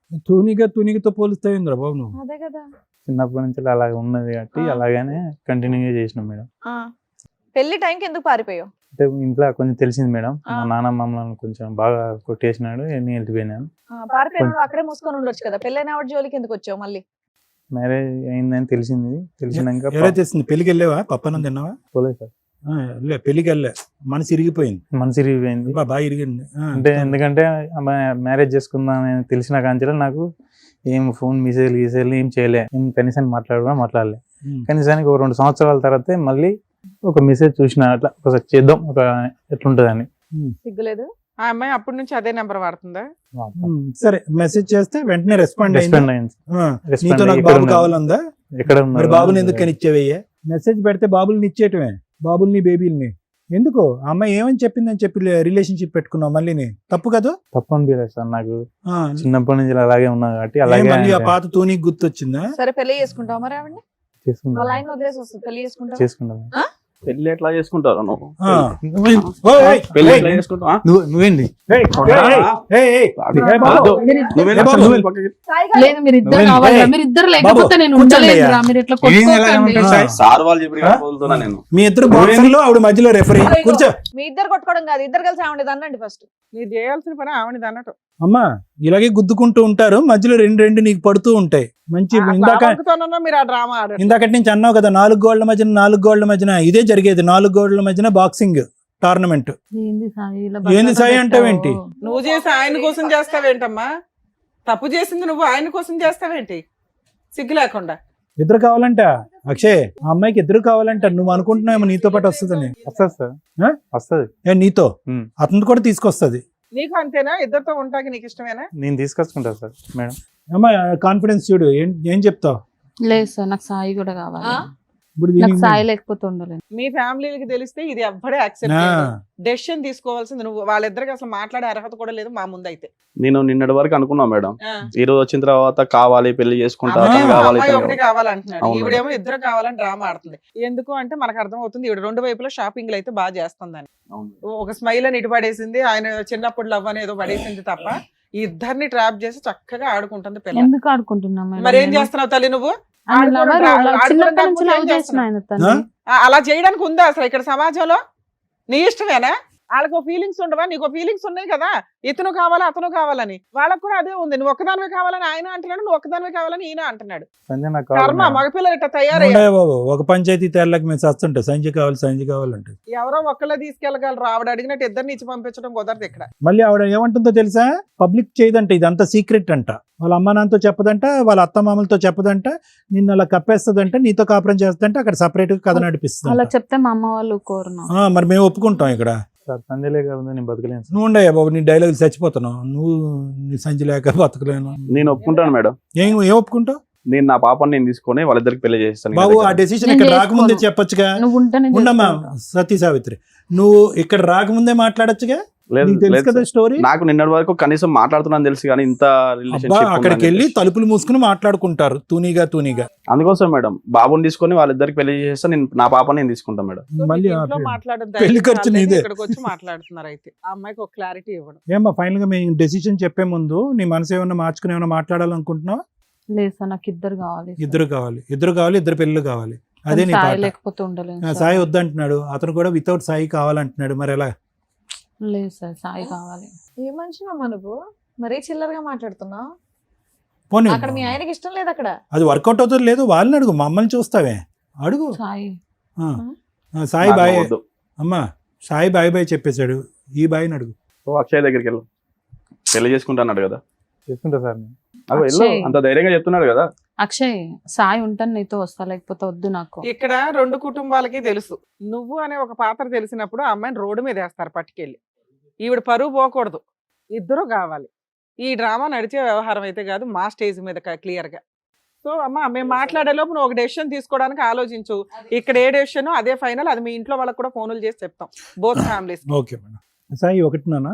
తూనిగతో పోలుస్తాయింద్రా బాబు నువ్వు. అదే కదా. చిన్నప్పటి నుంచి అలాగే ఉన్నది కాబట్టి అలాగనే కంటిన్యూగా చేసినాం మేడం. ఆ, పెళ్లి టైంకి ఎందుకు పారిపోయావు? అంటే ఇంట్లో కొంచెం తెలిసింది మేడం, ఆ. మా నాన్న మమ్మల్ని కొంచెం బాగా కొట్టేసినాడు, నేను వెళ్ళిపోయినాను. పారిపోయినాడు అక్కడే మూసుకొని ఉండొచ్చు కదా. పెళ్ళైన ఆవిడ జోలికి ఎందుకు వచ్చావు మళ్ళీ? మ్యారేజ్ అయిందని తెలిసినాక ఎలా చేసింది? పెళ్లికి వెళ్ళావా? పప్పనం తిన్నావా? పోలేదు సార్. పెళ్లికి వెళ్ళా, మనసు ఇరిగిపోయింది. మనసు ఇరిగిపోయింది. బాగా ఇరిగింది. అంటే ఎందుకంటే మ్యారేజ్ చేసుకుందాం తెలిసిన కాంచెలో నాకు ఏం ఫోన్ మెసేజ్లు ఏం చేయలే, ఏం కనీసం మాట్లాడలే. కనీసానికి ఒక 2 సంవత్సరాల తర్వాత మళ్ళీ ఒక మెసేజ్ చూసిన, అట్లా ఒకసారి చేద్దాం ఎట్లుంటదని. సిగ్గులేదు? ఆ అమ్మాయి అప్పటి నుంచి అదే నెంబర్ వాడుతుందా? సరే మెసేజ్ చేస్తే వెంటనే రెస్పాండ్ రెస్పాండ్ అయింది. నీతో నాకు బాబు కావాలందా? ఎక్కడ మరి ఉన్నారు? బాబుని ఎందుకు కనిచ్చేవయ్యా? మెసేజ్ పెడితే బాబుల్ని ఇచ్చేయటమే, బాబుల్ని బేబీల్ని ఎందుకు? ఆ అమ్మాయి ఏమని చెప్పిందని చెప్పి రిలేషన్షిప్ పెట్టుకున్నావు మళ్ళీ, తప్పు కదా? తప్పు అనిపించలేదు సార్, నాకు ఆ, చిన్నప్పటి నుంచి అలాగే ఉన్నా కాబట్టి ఏం అలాగే మళ్ళీ ఆ పాత తూనికి గుర్తొచ్చిందా? సరే పెళ్లి చేసుకుంటావు మరి ఆవిడని? చేసుకుంటాం. వాళ్ళ ఆయన వదిలేసి వస్తుంది, పెళ్లి చేసుకుంటావు? చేసుకుంటాం. పెళ్లి ఎట్లా చేసుకుంటారు నువ్వు? ఆ. ఓయ్, ఏయ్, పెళ్లి ఏయ్, ఎట్లా చేసుకుంటావా? నువ్వేంటి ఏయ్, ఏయ్, ఏయ్, బాబు. నువ్వే ఏ బాబు? సాయి గారు, లేదు, మీరు ఇద్దరు నువ్వేంటి? కావాలి. ఏయ్, మీరు ఇద్దరు బాబు, లేకపోతే నేను కూర్చోండి ఉండలేదురా. అయ్యా. మీరు ఇట్లా ఏం ఎలాగ కొట్టుకోకండి. ఉంటావు సార్? సార్ వాళ్ళు చెప్పి వదులుతున్నా నేను. మీ ఇద్దరు బాక్సింగ్ లో ఆవిడ మధ్యలో రెఫరీ. కూర్చో. మీ ఇద్దరు కొట్టుకోవడం కాదు, ఇద్దరు కలిసి ఆవిడ అనండి ఫస్ట్. మీరు చేయాల్సిన పని ఆవిడది అన్నట్టు. అమ్మా ఇలాగే గుద్దుకుంటూ ఉంటారు, మధ్యలో రెండు నీకు పడుతూ ఉంటాయి. మంచి మీరు ఆ డ్రామా ఆడారు. ఇందాకటి నుంచి అన్నావు కదా, 4 గోళ్ల మధ్యన ఇదే జరిగేది. 4 గోళ్ల మధ్యన బాక్సింగ్ టోర్నమెంట్. ఏంది సాయి ఇలా ఏంది సాయి అంటావేంటి? నువ్వు చేసి ఆయన కోసం చేస్తావేంటమ్మా? తప్పు చేసింది నువ్వు ఆయన కోసం చేస్తావేంటి సిగ్గు లేకుండా? ఇద్దరు కావాలంట అక్షయ్, ఆ అమ్మాయికి ఇద్దరు కావాలంట. నువ్వు అనుకుంటున్నావేమో నీతో పాటు వస్తుందని. వస్తుంది సార్, ఆ? వస్తుంది. నీతో ఉమ్. అతను కూడా తీసుకొస్తుంది. నీకు అంతేనా? ఇద్దరితో ఉంటాకి నీకు ఇష్టమేనా? నేను తీసుకొచ్చుకుంటా సార్ మేడం. అమ్మాయి కాన్ఫిడెన్స్ చూడు, ఏం చెప్తావు లేదు సార్, నాకు సాయి కూడా కావాలి. ఆ? ఇప్పుడు నాకు దీనికి? సాయి లేకపోతే ఉండలేదు. మీ ఫ్యామిలీకి తెలిస్తే ఇది ఎవ్వడే యాక్సెప్ట్ ఆ, డెసిషన్ తీసుకోవాల్సింది నువ్వు. వాళ్ళిద్దరికి అసలు మాట్లాడే అర్హత కూడా లేదు మా ముందు అయితే. నేను నిన్నటి వరకు అనుకున్నా మేడం, ఈ రోజు వచ్చిన తర్వాత కావాలి పెళ్లి చేసుకుంటా, అమ్మాయి అతను కావాలి, అమ్మాయి ఇతను ఒకటి కావాలి. కావాలంటున్నాడు, అవును ఈవిడేమో ఇద్దరు కావాలని డ్రామా ఆడుతుంది. ఎందుకు అంటే మనకు అర్థం అవుతుంది ఈవిడ 2 వైపులా షాపింగ్లు అయితే బాగా చేస్తుందని. అవును. ఒక స్మైల్ అని ఇటు పడేసింది, ఆయన చిన్నప్పుడు లవ్ అని ఏదో పడేసింది తప్ప ఈ ఇద్దరిని ట్రాప్ చేసి చక్కగా ఆడుకుంటుంది పిల్ల. ఎందుకు ఆడుకుంటున్నా మేడం? మరి ఏం చేస్తున్నావు తల్లి నువ్వు? ఆయన ఆడుకోవడం lover, రా- చిన్నప్పటి ఆడుకోవడం నుంచి కాకపోతే లవ్ ఏం చేసిన చేస్తున్నావు? ఆయన తను. ఆ? అలా చేయడానికి ఉందా అసలు ఇక్కడ సమాజంలో? నీ ఇష్టమేనా? వాళ్ళకు ఫీలింగ్స్ ఉండవా? నీకు ఫీలింగ్స్ ఉన్నాయి కదా, ఇతను కావాలా అతను కావాలని. వాళ్ళకు కూడా అదే ఉంది. నువ్వు ఒక్కదానివే కావాలని ఆయన అంటున్నాడు, నువ్వు ఒక్కదానివే కావాలని ఈయన అంటున్నాడు. సంజయ్ నాకు కర్మ, కావాలి. మగపిల్లలు ఇట్లా తయారయ్యారు. ఉండయా బాబు, ఒక పంచాయతీ తేళ్ళకి మేము చస్తుంటాం, సంజయ్ కావాలంటే. ఎవరో ఒక్కళ్ళే తీసుకెళ్ళగలరు. ఆవిడ అడిగినట్టు ఇద్దరిని ఇచ్చి పంపించడం కుదరదు ఇక్కడ. మళ్ళీ ఆవిడ ఏమంటుందో తెలుసా, పబ్లిక్ చేయదంట, ఇదంతా సీక్రెట్ అంట, వాళ్ళ అమ్మ నాన్నతో చెప్పదంట, వాళ్ళ అత్త మామలతో చెప్పదంట, నిన్ను అలా కప్పేస్తుందంట, నీతో కాపురం చేస్తుందంట, అక్కడ సపరేట్ గా కథ అలా నడిపిస్తుంది. చెప్తే మా అమ్మ వాళ్ళు కోరును. మరి మేము ఒప్పుకుంటాం ఇక్కడ. సార్ సంజయ్ లేక నేను బతకలేను సార్. నువ్వు ఉండయా బాబు, నీ డైలాగ్ చచ్చిపోతున్నావు నువ్వు, నీ సంజయ్ లేక బతకలేను. నేను ఒప్పుకుంటాను మేడం. ఏం ఒప్పుకుంటావు నేను నా పాపని నేను తీసుకొని వాళ్ళిద్దరికి పెళ్లి చేస్తాను. బాబు? ఆ డెసిషన్ ఇక్కడ రాకముందే చెప్పొచ్చుగా. నువ్వు ఉంటే నేను ఉండమ్మా చేసుకుంటా. సతీ సావిత్రి, నువ్వు ఇక్కడ రాకముందే మాట్లాడొచ్చుగా. లేదు నీకు తెలుసు లేదు కదా సార్. స్టోరీ. నాకు నిన్నటి వరకు కనీసం మాట్లాడుతున్నాను తెలుసు, కానీ ఇంత అబ్బా, రిలేషన్షిప్ అక్కడికి వెళ్ళి తలుపులు మూసుకుని మాట్లాడుకుంటారు తూనీగా. అందుకోసం మేడం బాబుని తీసుకొని వాళ్ళిద్దరికి పెళ్లి చేస్తే నేను నా పాపని నేను తీసుకుంటాను మేడం. సో మళ్ళీ మీకు ఆ ఇంట్లో పెళ్లి. మాట్లాడొద్దు, పెళ్లి ఖర్చు వాళ్ళని నీదే. ఇక్కడికి వచ్చి మాట్లాడుతున్నారు. అయితే ఆ అమ్మాయికి ఒక క్లారిటీ ఇవ్వడం. ఏమ్మా ఫైనల్ గా మేము డెసిషన్ చెప్పే ముందు నీ మనసు ఏమన్నా మార్చుకుని ఏమన్నా మాట్లాడాలనుకుంటున్నావు? లేదు సార్, నాకు ఇద్దరు కావాలి. ఇద్దరు కావాలి, ఇద్దరు పెళ్ళిళ్ళు కావాలి. అదే నీ సాయి పాట. లేకపోతే ఉండలేదు ఆ, సార్. సాయి వద్దంటున్నాడు, అతను కూడా వితౌట్ సాయి కావాలంటున్నాడు. మరి ఎలా? లేదు సార్, సాయి కావాలి. ఏ మనిషివమ్మా నువ్వు, మరీ చిల్లరగా మాట్లాడుతున్నావు. పోనీ అక్కడ మీ ఆయనకి ఇష్టం లేదు అక్కడ. అది వర్కౌట్ అవుతుంది లేదు, వాళ్ళని అడుగు, మమ్మల్ని చూస్తావే అడుగు. సాయి ఆ, సాయి నాకు బాయ్ వద్దు. అమ్మా, సాయి బాయ్ చెప్పేశాడు, ఈ బాయ్ని అడుగు. ఓ అక్షయ్ దగ్గరికి వెళ్ళు, పెళ్లి చేసుకుంటాన్నాడు కదా. చేసుకుంటా సార్ నేను. అగో వెళ్ళు, అక్షయ్. అంత ధైర్యంగా చెప్తున్నాడు కదా. అక్షయ్, సాయి ఉంటాను నీతో వస్తా, లేకపోతే వద్దు నాకు. ఇక్కడ రెండు కుటుంబాలకి తెలుసు, నువ్వు అనే ఒక పాత్ర తెలిసినప్పుడు ఆ అమ్మాయిని రోడ్డు మీద వేస్తారు పట్టుకెళ్ళి. ఈవిడ పరువు పోకూడదు, ఇద్దరు కావాలి. ఈ డ్రామా నడిచే వ్యవహారం అయితే కాదు, మా స్టేజ్ మీద క్లియర్ గా. సో అమ్మ, మేము మాట్లాడే లోపు నువ్వు ఒక డెసిషన్ తీసుకోవడానికి ఆలోచించు. ఇక్కడ ఏ డెసిషన్ అదే ఫైనల్. అది మీ ఇంట్లో వాళ్ళకి కూడా ఫోన్లు చేసి చెప్తాం, both families. Okay madam. Sai ఒకటి నాన్న,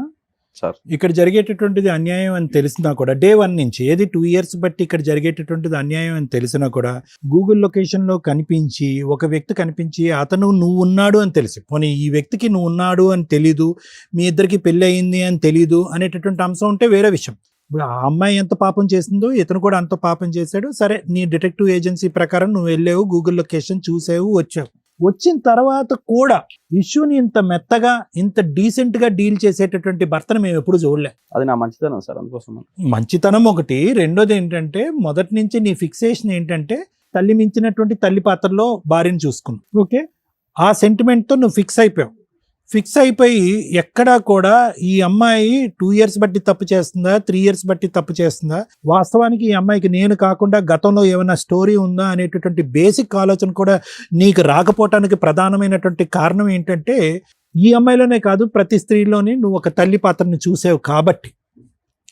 సార్ ఇక్కడ జరిగేటటువంటిది అన్యాయం అని తెలిసినా కూడా డే 1 నుంచి, ఏది 2 years బట్టి ఇక్కడ జరిగేటటువంటిది అన్యాయం అని తెలిసినా కూడా గూగుల్ లొకేషన్లో కనిపించి ఒక వ్యక్తి కనిపించి అతను నువ్వు ఉన్నాడు అని తెలిసి, పోనీ ఈ వ్యక్తికి నువ్వు ఉన్నాడు అని తెలీదు, మీ ఇద్దరికి పెళ్ళి అయింది అని తెలీదు అనేటటువంటి అంశం ఉంటే వేరే విషయం. ఇప్పుడు ఆ అమ్మాయి ఎంత పాపం చేసిందో ఇతను కూడా అంత పాపం చేశాడు. సరే, నీ డిటెక్టివ్ ఏజెన్సీ ప్రకారం నువ్వు వెళ్ళావు, గూగుల్ లొకేషన్ చూసావు, వచ్చావు. వచ్చిన తర్వాత కూడా ఇష్యూని ఇంత మెత్తగా ఇంత డీసెంట్ గా డీల్ చేసేటటువంటి భర్తను మేము ఎప్పుడు చూడలే. అది నా మంచితనం సార్, అందుకోసం. మంచితనం ఒకటి. రెండోది ఏంటంటే, మొదటి నుంచి నీ ఫిక్సేషన్ ఏంటంటే తల్లి మించినటువంటి తల్లి పాత్రలో భార్యను చూసుకున్నావు. ఓకే, ఆ సెంటిమెంట్తో నువ్వు ఫిక్స్ అయిపోయి ఎక్కడా కూడా ఈ అమ్మాయి 2 years బట్టి తప్పు చేస్తుందా, 3 years బట్టి తప్పు చేస్తుందా, వాస్తవానికి ఈ అమ్మాయికి నేను కాకుండా గతంలో ఏమైనా స్టోరీ ఉందా అనేటటువంటి బేసిక్ ఆలోచన కూడా నీకు రాకపోవటానికి ప్రధానమైనటువంటి కారణం ఏంటంటే, ఈ అమ్మాయిలోనే కాదు ప్రతి స్త్రీలోని నువ్వు ఒక తల్లి పాత్రని చూసావు కాబట్టి.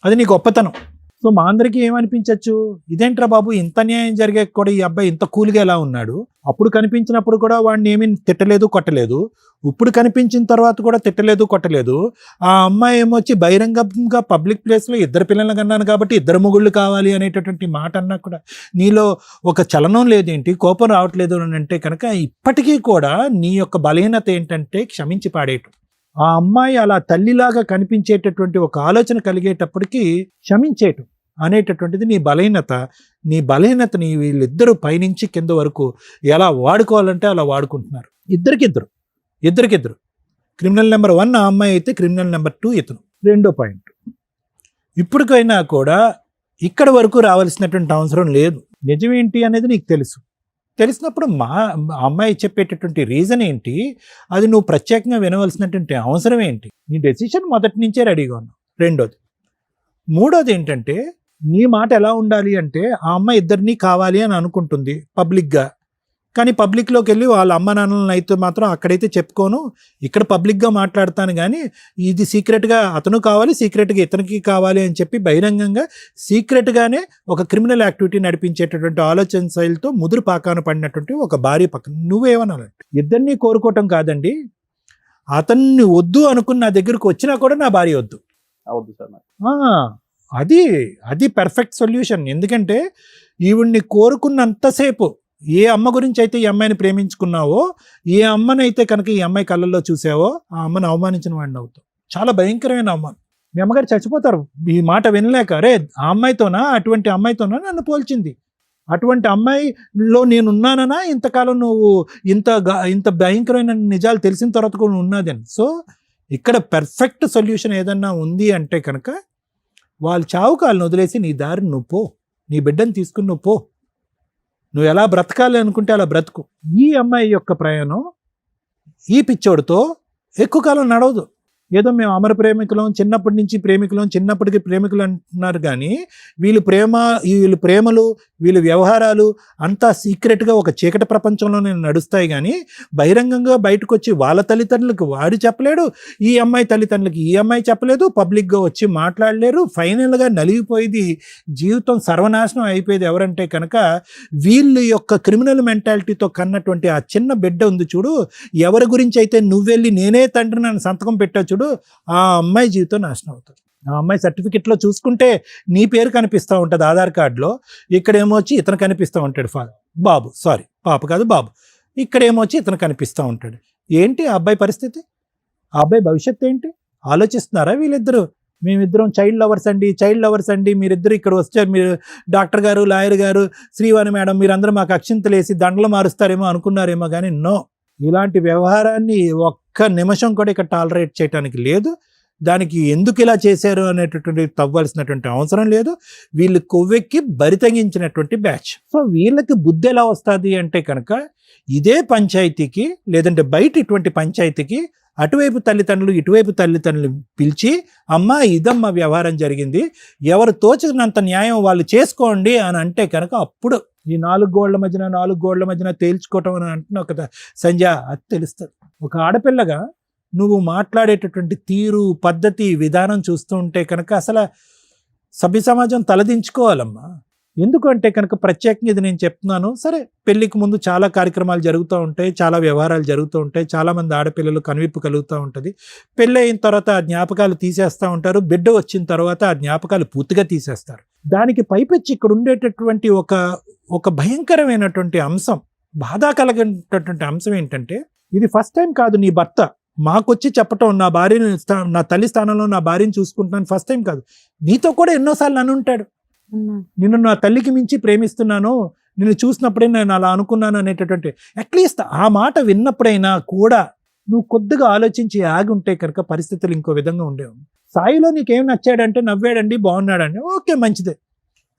అది నీ గొప్పతనం. సో మా అందరికీ ఏమనిపించవచ్చు, ఇదేంట్రా బాబు ఇంత న్యాయం జరిగే కూడా ఈ అబ్బాయి ఇంత కూల్గా ఎలా ఉన్నాడు, అప్పుడు కనిపించినప్పుడు కూడా వాడిని ఏమీ తిట్టలేదు కొట్టలేదు, ఇప్పుడు కనిపించిన తర్వాత కూడా తిట్టలేదు కొట్టలేదు. ఆ అమ్మాయి ఏమొచ్చి బహిరంగంగా పబ్లిక్ ప్లేస్లో ఇద్దరు పిల్లలు కన్నాను కాబట్టి ఇద్దరు మొగుళ్ళు కావాలి అనేటటువంటి మాట అన్నా కూడా నీలో ఒక చలనం లేదేంటి, కోపం రావట్లేదు అని అంటే కనుక ఇప్పటికీ కూడా నీ యొక్క బలహీనత ఏంటంటే క్షమించి పాడేయటం. ఆ అమ్మాయి అలా తల్లిలాగా కనిపించేటటువంటి ఒక ఆలోచన కలిగేటప్పటికీ క్షమించేయటం అనేటటువంటిది నీ బలహీనత. నీ బలహీనతని వీళ్ళిద్దరూ పైనుంచి కింద వరకు ఎలా వాడుకోవాలంటే అలా వాడుకుంటున్నారు. ఇద్దరికిద్దరు. క్రిమినల్ నెంబర్ 1 ఆ అమ్మాయి అయితే, క్రిమినల్ నెంబర్ 2 ఇతను. రెండో పాయింట్, ఇప్పటికైనా కూడా ఇక్కడ వరకు రావాల్సినటువంటి అవసరం లేదు. నిజమేంటి అనేది నీకు తెలిసినప్పుడు మా అమ్మాయి చెప్పేటటువంటి రీజన్ ఏంటి, అది నువ్వు ప్రత్యేకంగా వినవలసినటువంటి అవసరం ఏంటి. నీ డెసిషన్ మొదటి నుంచే రెడీగా ఉన్నావు. మూడోది ఏంటంటే, నీ మాట ఎలా ఉండాలి అంటే, ఆ అమ్మాయి ఇద్దరినీ కావాలి అని అనుకుంటుంది పబ్లిక్గా, కానీ పబ్లిక్లోకి వెళ్ళి వాళ్ళ అమ్మ నాన్నలను అయితే మాత్రం అక్కడైతే చెప్పుకోను, ఇక్కడ పబ్లిక్గా మాట్లాడతాను, కానీ ఇది సీక్రెట్గా అతను కావాలి, సీక్రెట్గా ఇతనికి కావాలి అని చెప్పి బహిరంగంగా సీక్రెట్గానే ఒక క్రిమినల్ యాక్టివిటీ నడిపించేటటువంటి ఆలోచన శైలితో ముదురు పాకాన పడినటువంటి ఒక భార్య పక్కన నువ్వేమనాలంటే, ఇద్దరినీ కోరుకోవటం కాదండి, అతన్ని వద్దు అనుకుని నా దగ్గరకు వచ్చినా కూడా నా భార్య వద్దు. అవద్దు సార్ నాకు. అది పర్ఫెక్ట్ సొల్యూషన్. ఎందుకంటే ఈవిడ్ని కోరుకున్నంతసేపు ఏ అమ్మ గురించి అయితే ఈ అమ్మాయిని ప్రేమించుకున్నావో, ఏ అమ్మనైతే కనుక ఈ అమ్మాయి కళ్ళల్లో చూసావో, ఆ అమ్మని అవమానించిన వాడిని అవుతావు. చాలా భయంకరమైన అవమానం. మీ అమ్మగారు చచ్చిపోతారు ఈ మాట వినలేక. అరే, ఆ అమ్మాయితోనా, అటువంటి అమ్మాయితోనా నన్ను పోల్చింది, అటువంటి అమ్మాయిలో నేనున్నానన్నా ఇంతకాలం నువ్వు ఇంత భయంకరమైన నిజాలు తెలిసిన తర్వాత కూడా ఉన్నదని. సో ఇక్కడ పర్ఫెక్ట్ సొల్యూషన్ ఏదన్నా ఉంది అంటే కనుక వాళ్ళు చావుకాలను వదిలేసి నీ దారి నువ్వు పో, నీ బిడ్డను తీసుకుని నువ్వు పో, నువ్వు ఎలా బ్రతకాలి అనుకుంటే అలా బ్రతుకు. ఈ అమ్మాయి యొక్క ప్రయాణం ఈ పిచ్చోడితో ఎక్కువ కాలం నడవదు. ఏదో మేము అమర ప్రేమికులం, చిన్నప్పటి నుంచి ప్రేమికులం, చిన్నప్పటికి ప్రేమికులు అంటున్నారు, కానీ వీళ్ళు ప్రేమలు వీళ్ళ వ్యవహారాలు అంతా సీక్రెట్గా ఒక చీకటి ప్రపంచంలోనే నడుస్తాయి. కానీ బహిరంగంగా బయటకు వచ్చి వాళ్ళ తల్లిదండ్రులకు వాడు చెప్పలేడు, ఈ అమ్మాయి తల్లిదండ్రులకి ఈ అమ్మాయి చెప్పలేదు, పబ్లిక్గా వచ్చి మాట్లాడలేరు. ఫైనల్గా నలిగిపోయేది, జీవితం సర్వనాశనం అయిపోయేది ఎవరంటే కనుక వీళ్ళ యొక్క క్రిమినల్ మెంటాలిటీతో కన్నటువంటి ఆ చిన్న బిడ్డ ఉంది చూడు, ఎవరి గురించి అయితే నువ్వెళ్ళి నేనే తండ్రిని అని సంతకం పెట్టా చూడు, ఆ అమ్మాయి జీవితం నాశనం అవుతుంది. ఆ అమ్మాయి సర్టిఫికెట్లో చూసుకుంటే నీ పేరు కనిపిస్తూ ఉంటుంది ఆధార్ కార్డులో, ఇక్కడేమో వచ్చి ఇతను కనిపిస్తూ ఉంటాడు బాబు, సారీ పాప కాదు బాబు, ఇక్కడేమో వచ్చి ఇతను కనిపిస్తూ ఉంటాడు. ఏంటి ఆ అబ్బాయి పరిస్థితి? ఆ అబ్బాయి భవిష్యత్తు ఏంటి ఆలోచిస్తున్నారా వీళ్ళిద్దరూ? మేమిద్దరం చైల్డ్ లవర్స్ అండి, మీరిద్దరు ఇక్కడ వస్తే మీరు డాక్టర్ గారు, లాయర్ గారు, శ్రీవాణి మేడం మీరందరూ మాకు అక్షింతలు వేసి దండలు మారుస్తారేమో అనుకున్నారేమో, కానీ నో, ఇలాంటి వ్యవహారాన్ని ఒక్క నిమిషం కూడా ఇక్కడ టాలరేట్ చేయడానికి లేదు. దానికి ఎందుకు ఇలా చేశారు అనేటటువంటి తవ్వాల్సినటువంటి అవసరం లేదు. వీళ్ళు కొవ్వెక్కి బరితెగించినటువంటి బ్యాచ్. సో వీళ్ళకి బుద్ధి ఎలా వస్తుంది అంటే కనుక ఇదే పంచాయతీకి, లేదంటే బయట ఇటువంటి పంచాయతీకి అటువైపు తల్లిదండ్రులు ఇటువైపు తల్లిదండ్రులు పిలిచి, అమ్మ ఇదమ్మ వ్యవహారం జరిగింది, ఎవరు తోచినంత న్యాయం వాళ్ళు చేసుకోండి అని అంటే కనుక అప్పుడు ఈ నాలుగు గోళ్ల మధ్యన తేల్చుకోవటం అని అంటున్నావు కదా సంధ్య, అది తెలుస్తుంది. ఒక ఆడపిల్లగా నువ్వు మాట్లాడేటటువంటి తీరు, పద్ధతి, విధానం చూస్తూ ఉంటే కనుక అసలు సభ్య సమాజం తలదించుకోవాలమ్మా. ఎందుకంటే కనుక ప్రత్యేకంగా ఇది నేను చెప్తున్నాను. సరే, పెళ్లికి ముందు చాలా కార్యక్రమాలు జరుగుతూ ఉంటాయి, చాలా వ్యవహారాలు జరుగుతూ ఉంటాయి, చాలామంది ఆడపిల్లలు కనువిప్పు కలుగుతూ ఉంటుంది. పెళ్ళి అయిన తర్వాత ఆ జ్ఞాపకాలు తీసేస్తూ ఉంటారు, బిడ్డ వచ్చిన తర్వాత ఆ జ్ఞాపకాలు పూర్తిగా తీసేస్తారు. దానికి పైపెచ్చి ఇక్కడ ఉండేటటువంటి ఒక భయంకరమైనటువంటి అంశం, బాధ కలిగినటువంటి అంశం ఏంటంటే, ఇది ఫస్ట్ టైం కాదు నీ భర్త మాకొచ్చి చెప్పటం, నా భార్యని, నా తల్లి స్థానంలో నా భార్యని చూసుకుంటున్నాను, ఫస్ట్ టైం కాదు, నీతో కూడా ఎన్నోసార్లు అని ఉంటాడు. నిన్ను నా తల్లికి మించి ప్రేమిస్తున్నాను, నిన్ను చూసినప్పుడే నేను అలా అనుకున్నాను అనేటటువంటి, అట్లీస్ట్ ఆ మాట విన్నప్పుడైనా కూడా నువ్వు కొద్దిగా ఆలోచించి ఆగి ఉంటే కనుక పరిస్థితులు ఇంకో విధంగా ఉండేవి. సాయిలో నీకేం నచ్చాడంటే నవ్వాడండి, బాగున్నాడండి, ఓకే మంచిదే.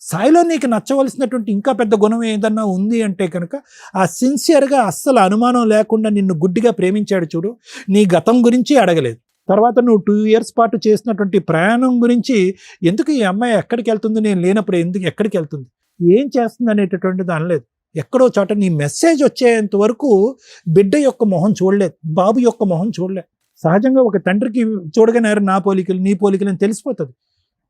సాయిలో నీకు నచ్చవలసినటువంటి ఇంకా పెద్ద గుణం ఏదన్నా ఉంది అంటే కనుక ఆ సిన్సియర్గా అస్సలు అనుమానం లేకుండా నిన్ను గుడ్డిగా ప్రేమించాడు చూడు. నీ గతం గురించి అడగలేదు, తర్వాత నువ్వు 2 years పాటు చేసినటువంటి ప్రయాణం గురించి, ఎందుకు ఈ అమ్మాయి ఎక్కడికి వెళ్తుంది, నేను లేనప్పుడు ఎందుకు ఎక్కడికి వెళ్తుంది, ఏం చేస్తుంది అనేటటువంటిది అనలేదు. ఎక్కడో చోట నీ మెసేజ్ వచ్చేంత వరకు బిడ్డ యొక్క మొహం చూడలేదు, బాబు యొక్క మొహం చూడలేదు. సహజంగా ఒక తండ్రికి చూడగానే నా పోలికలు నీ పోలికలు అని తెలిసిపోతుంది.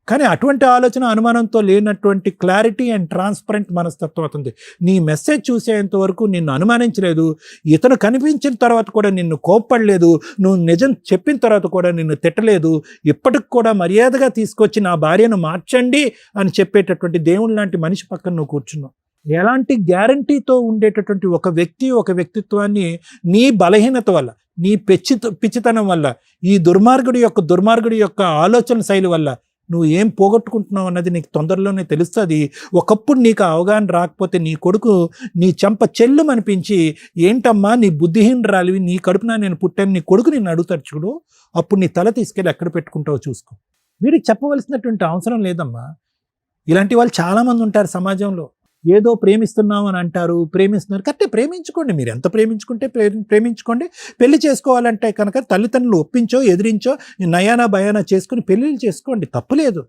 కానీ అటువంటి ఆలోచన అనుమానంతో లేనటువంటి క్లారిటీ అండ్ ట్రాన్స్పరెంట్ మనస్తత్వం అవుతుంది. నీ మెసేజ్ చూసేంత వరకు నిన్ను అనుమానించలేదు, ఇతను కనిపించిన తర్వాత కూడా నిన్ను కోప్పడలేదు, నువ్వు నిజం చెప్పిన తర్వాత కూడా నిన్ను తిట్టలేదు, ఇప్పటికి కూడా మర్యాదగా తీసుకొచ్చి నా భార్యను మార్చండి అని చెప్పేటటువంటి దేవుని లాంటి మనిషి పక్కన నువ్వు కూర్చున్నావు. ఎలాంటి గ్యారంటీతో ఉండేటటువంటి ఒక వ్యక్తిత్వాన్ని నీ బలహీనత వల్ల, నీ పిచ్చితనం వల్ల, ఈ దుర్మార్గుడి యొక్క ఆలోచన శైలి వల్ల నువ్వు ఏం పోగొట్టుకుంటున్నావు అన్నది నీకు తొందరలోనే తెలుస్తుంది. ఒకప్పుడు నీకు అవగాహన రాకపోతే నీ కొడుకు నీ చెంప చెల్లుమనిపించి, ఏంటమ్మా నీ బుద్ధిహీనరాలివి, నీ కడుపున నేను పుట్టాను, నీ కొడుకు నిన్ను అడుగుతాడు చూడు, అప్పుడు నీ తల తీసుకెళ్ళి ఎక్కడ పెట్టుకుంటావో చూసుకో. వీడికి చెప్పవలసినటువంటి అవసరం లేదమ్మా. ఇలాంటి వాళ్ళు చాలామంది ఉంటారు సమాజంలో. ఏదో ప్రేమిస్తున్నాం అని అంటారు, ప్రేమిస్తున్నారు, కరెక్టే, ప్రేమించుకోండి, మీరు ఎంత ప్రేమించుకుంటే ప్రేమించుకోండి. పెళ్లి చేసుకోవాలంటే కనుక తల్లిదండ్రులు ఒప్పించో ఎదిరించో నయానా భయానా చేసుకుని పెళ్ళిళ్ళు చేసుకోండి, తప్పులేదు.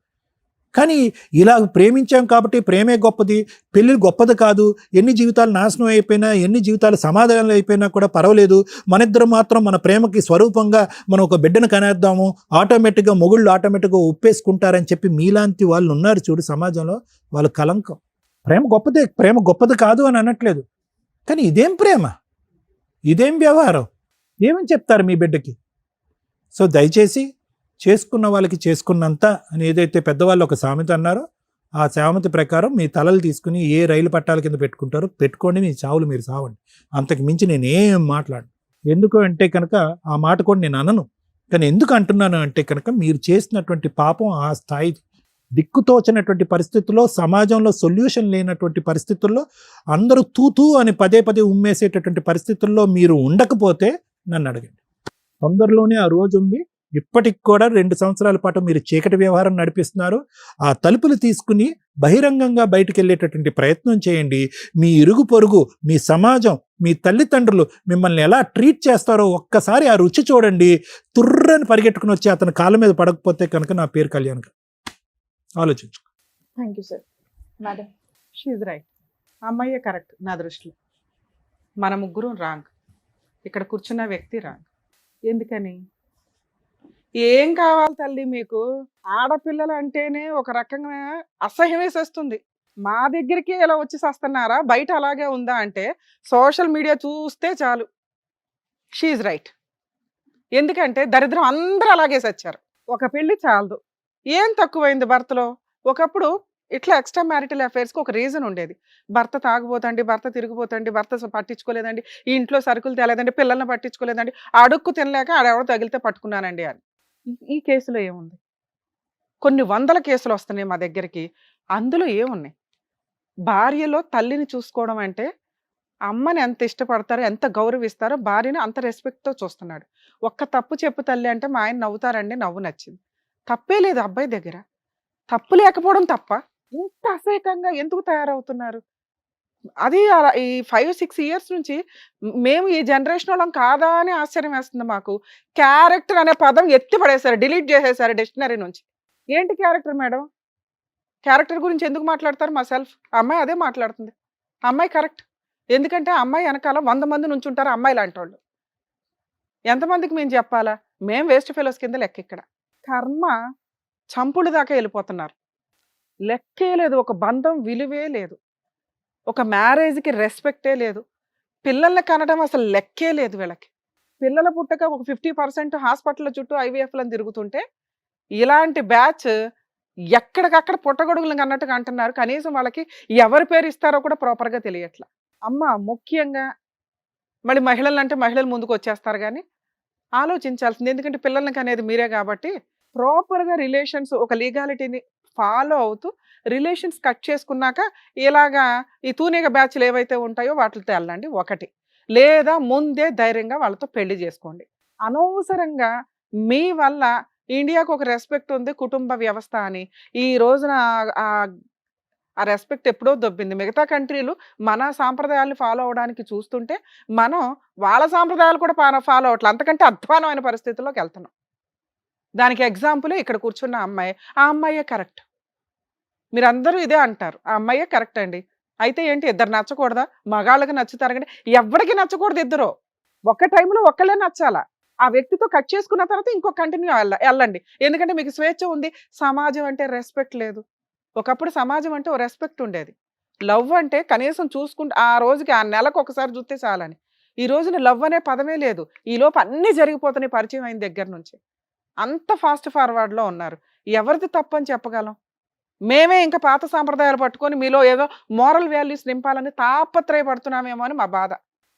కానీ ఇలా ప్రేమించాం కాబట్టి ప్రేమే గొప్పది, పెళ్ళి గొప్పది కాదు, ఎన్ని జీవితాలు నాశనం అయిపోయినా, ఎన్ని జీవితాలు సమాధానాలు అయిపోయినా కూడా పర్వాలేదు, మనిద్దరం మాత్రం మన ప్రేమకి స్వరూపంగా మనం ఒక బిడ్డను కనేద్దాము, ఆటోమేటిక్గా మొగుళ్ళు ఆటోమేటిక్గా ఒప్పేసుకుంటారని చెప్పి మీలాంటి వాళ్ళు ఉన్నారు చూడు సమాజంలో, వాళ్ళు కలంకం. ప్రేమ గొప్పది కాదు అని అనట్లేదు, కానీ ఇదేం ప్రేమ, ఇదేం వ్యవహారం, ఏమని చెప్తారు మీ బిడ్డకి? సో దయచేసి చేసుకున్న వాళ్ళకి చేసుకున్నంత అని ఏదైతే పెద్దవాళ్ళు ఒక సామెత అన్నారో, ఆ సామెత ప్రకారం మీ తలలు తీసుకుని ఏ రైలు పట్టాల కింద పెట్టుకుంటారో పెట్టుకోండి, మీ చావులు మీరు సావండి. అంతకు మించి నేనేం మాట్లాడను. ఎందుకు అంటే కనుక ఆ మాట కూడా నేను అనను. కానీ ఎందుకు అంటున్నాను అంటే కనుక మీరు చేసినటువంటి పాపం ఆ స్థాయి, దిక్కుతోచినటువంటి పరిస్థితుల్లో, సమాజంలో సొల్యూషన్ లేనటువంటి పరిస్థితుల్లో, అందరూ తూతూ అని పదే ఉమ్మేసేటటువంటి పరిస్థితుల్లో మీరు ఉండకపోతే నన్ను అడగండి. తొందరలోనే ఆ రోజు ఉంది, ఇప్పటికి కూడా 2 సంవత్సరాల పాటు మీరు చీకటి వ్యవహారం నడిపిస్తున్నారు. ఆ తలుపులు తీసుకుని బహిరంగంగా బయటికి వెళ్ళేటటువంటి ప్రయత్నం చేయండి. మీ ఇరుగు పొరుగు, మీ సమాజం, మీ తల్లిదండ్రులు మిమ్మల్ని ఎలా ట్రీట్ చేస్తారో ఒక్కసారి ఆ రుచి చూడండి. తుర్రని పరిగెట్టుకుని వచ్చి అతని కాళ్ళ మీద పడకపోతే కనుక నా పేరు కళ్యాణ్ గారు. ఆలోచించు. Thank you sir. Madam, she's right. అమ్మాయే కరెక్ట్ నా దృష్టిలో. మన ముగ్గురు రాంగ్. ఇక్కడ కూర్చున్న వ్యక్తి రాంగ్. ఎందుకని? ఏం కావాలి తల్లి మీకు? ఆడపిల్లలు అంటేనే ఒక రకంగా అసహ్యం వేసేస్తుంది. మా దగ్గరికి ఇలా వచ్చి వస్తున్నారా, బయట అలాగే ఉందా అంటే సోషల్ మీడియా చూస్తే చాలు. She's right. ఎందుకంటే దరిద్రం అందరూ అలాగే సచ్చారు. ఒక పెళ్లి చాలదు. ఏం తక్కువైంది భర్తలో? ఒకప్పుడు ఇట్లా ఎక్స్ట్రా మ్యారిటల్ అఫైర్స్కి ఒక రీజన్ ఉండేది. భర్త తాగుపోతండి, భర్త తిరిగిపోతండి, భర్త పట్టించుకోలేదండి, ఈ ఇంట్లో సరుకులు తేలేదండి, పిల్లల్ని పట్టించుకోలేదండి, అడుక్కు తినలేక ఆడెవడో తగిలితే పట్టుకున్నానండి అని. ఈ కేసులో ఏముంది? కొన్ని వందల కేసులు వస్తున్నాయి మా దగ్గరికి. అందులో ఏమున్నాయి? భార్యలో తల్లిని చూసుకోవడం అంటే అమ్మని ఎంత ఇష్టపడతారో, ఎంత గౌరవిస్తారో భార్యని అంత రెస్పెక్ట్తో చూస్తున్నాడు. ఒక్క తప్పు చెప్పు తల్లి అంటే మా ఆయన నవ్వుతారండి, నవ్వు నచ్చింది. తప్పే లేదు అబ్బాయి దగ్గర. తప్పు లేకపోవడం తప్ప ఇంత అసహ్యకంగా ఎందుకు తయారవుతున్నారు? అది ఈ 5-6 ఇయర్స్ నుంచి మేము ఈ జనరేషన్ వాళ్ళం కాదా అని ఆశ్చర్యం వేస్తుంది మాకు. క్యారెక్టర్ అనే పదం ఎత్తి పడేశారు, డిలీట్ చేసేసారు డిక్షనరీ నుంచి. ఏంటి క్యారెక్టర్ మేడం? క్యారెక్టర్ గురించి ఎందుకు మాట్లాడతారు? మా సెల్ఫ్ అమ్మాయి అదే మాట్లాడుతుంది. అమ్మాయి కరెక్ట్. ఎందుకంటే అమ్మాయి వెనకాల 100 మంది నుంచి ఉంటారు అమ్మాయి లాంటి వాళ్ళు. ఎంతమందికి మేము చెప్పాలా? మేము వేస్ట్ ఫెలోస్ కింద లెక్క. ఇక్కడ కర్మ చంపుడు దాకా వెళ్ళిపోతున్నారు. లెక్కే లేదు. ఒక బంధం విలువే లేదు. ఒక మ్యారేజ్కి రెస్పెక్టే లేదు. పిల్లల్ని కనడం అసలు లెక్కే లేదు వీళ్ళకి. పిల్లల పుట్టక ఒక 50% హాస్పిటల్ చుట్టూ ఐవీఎఫ్లను తిరుగుతుంటే ఇలాంటి బ్యాచ్ ఎక్కడికక్కడ పుట్టగొడుగులను అన్నట్టుగా అంటున్నారు. కనీసం వాళ్ళకి ఎవరి పేరు ఇస్తారో కూడా ప్రాపర్గా తెలియట్లా. అమ్మ ముఖ్యంగా మళ్ళీ మహిళలు అంటే మహిళలు ముందుకు వచ్చేస్తారు కానీ ఆలోచించాల్సింది. ఎందుకంటే పిల్లలకి అనేది మీరే కాబట్టి ప్రాపర్గా రిలేషన్స్ ఒక లీగాలిటీని ఫాలో అవుతూ రిలేషన్స్ కట్ చేసుకున్నాక ఇలాగా ఈ తూనిగ బ్యాచ్లు ఏవైతే ఉంటాయో వాటితో వెళ్ళండి ఒకటి. లేదా ముందే ధైర్యంగా వాళ్ళతో పెళ్లి చేసుకోండి. అనవసరంగా మీ వల్ల ఇండియాకు ఒక రెస్పెక్ట్ ఉంది కుటుంబ వ్యవస్థ అని ఈ రోజున ఆ రెస్పెక్ట్ ఎప్పుడో దొబ్బింది. మిగతా కంట్రీలు మన సాంప్రదాయాలను ఫాలో అవడానికి చూస్తుంటే మనం వాళ్ళ సాంప్రదాయాలు కూడా ఫాలో అవట్లేదు. అంతకంటే అధ్వానమైన పరిస్థితుల్లోకి వెళ్తున్నాం. దానికి ఎగ్జాంపుల్ ఇక్కడ కూర్చున్న అమ్మాయి. ఆ అమ్మాయే కరెక్ట్. మీరందరూ ఇదే అంటారు, ఆ అమ్మాయే కరెక్ట్ అండి. అయితే ఏంటి, ఇద్దరు నచ్చకూడదా? మగాళ్ళకి నచ్చుతారు కానీ ఎవరికి నచ్చకూడదు. ఇద్దరు ఒక్క టైంలో ఒక్కళ్ళే నచ్చాలా. ఆ వ్యక్తితో కట్ చేసుకున్న తర్వాత ఇంకో కంటిన్యూ వెళ్ళండి. ఎందుకంటే మీకు స్వేచ్ఛ ఉంది. సమాజం అంటే రెస్పెక్ట్ లేదు. ఒకప్పుడు సమాజం అంటే ఓ రెస్పెక్ట్ ఉండేది. లవ్ అంటే కనీసం చూసుకుంటే ఆ రోజుకి ఆ నెలకు ఒకసారి చూస్తే చాలని. ఈ రోజున లవ్ అనే పదమే లేదు. ఈ లోపు అన్నీ జరిగిపోతున్నాయి పరిచయం అయిన దగ్గర నుంచి. అంత ఫాస్ట్ ఫార్వర్డ్లో ఉన్నారు. ఎవరిది తప్పని చెప్పగలం? మేమే ఇంకా పాత సాంప్రదాయాలు పట్టుకొని మీలో ఏదో మోరల్ వాల్యూస్ నింపాలని తాపత్రయపడుతున్నామేమో అని మా బాధ.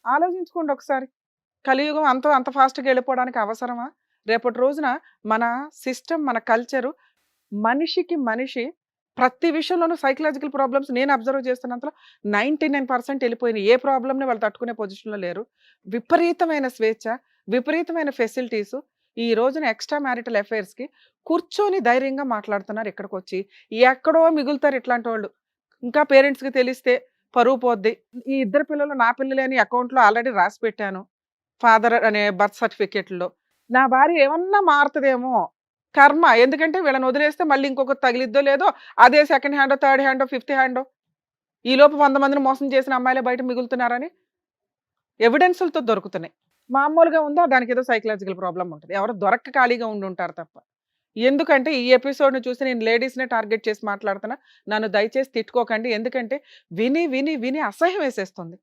ఆలోచించుకోండి ఒకసారి. కలియుగం అంత ఫాస్ట్గా వెళ్ళిపోవడానికి అవసరమా? రేపటి రోజున మన సిస్టమ్, మన కల్చరు, మనిషికి మనిషి ప్రతి విషయంలోనూ సైకలాజికల్ ప్రాబ్లమ్స్ నేను అబ్జర్వ్ చేస్తున్నంతలో 99% వెళ్ళిపోయినాయి. ఏ ప్రాబ్లమ్ని వాళ్ళు తట్టుకునే పొజిషన్లో లేరు. విపరీతమైన స్వేచ్ఛ, విపరీతమైన ఫెసిలిటీసు. ఈ రోజున ఎక్స్ట్రా మ్యారిటల్ అఫైర్స్కి కూర్చొని ధైర్యంగా మాట్లాడుతున్నారు. ఇక్కడికి వచ్చి ఎక్కడో మిగులుతారు ఇట్లాంటి వాళ్ళు. ఇంకా పేరెంట్స్కి తెలిస్తే పరువు పోద్ది. ఈ ఇద్దరు పిల్లలు నా పిల్లలే అని అకౌంట్లో ఆల్రెడీ రాసి పెట్టాను, ఫాదర్ అనే బర్త్ సర్టిఫికేట్లో. నా భార్య ఏమన్నా మారుతుందేమో కర్మ. ఎందుకంటే వీళ్ళని వదిలేస్తే మళ్ళీ ఇంకొకటి తగిలిద్దో లేదో, అదే సెకండ్ హ్యాండో, థర్డ్ హ్యాండో, ఫిఫ్త్ హ్యాండో. ఈలోపు 100 మందిని మోసం చేసిన అమ్మాయిలే బయట మిగులుతున్నారని ఎవిడెన్సులతో దొరుకుతున్నాయి. మామూలుగా ఉందా, దానికి ఏదో సైకలాజికల్ ప్రాబ్లం ఉంటుంది. ఎవరు దొరక్క ఖాళీగా ఉండి ఉంటారు తప్ప. ఎందుకంటే ఈ ఎపిసోడ్ని చూసి నేను లేడీస్నే టార్గెట్ చేసి మాట్లాడుతున్నా. నన్ను దయచేసి తిట్టుకోకండి. ఎందుకంటే విని విని విని అసహ్యం వేసేస్తుంది.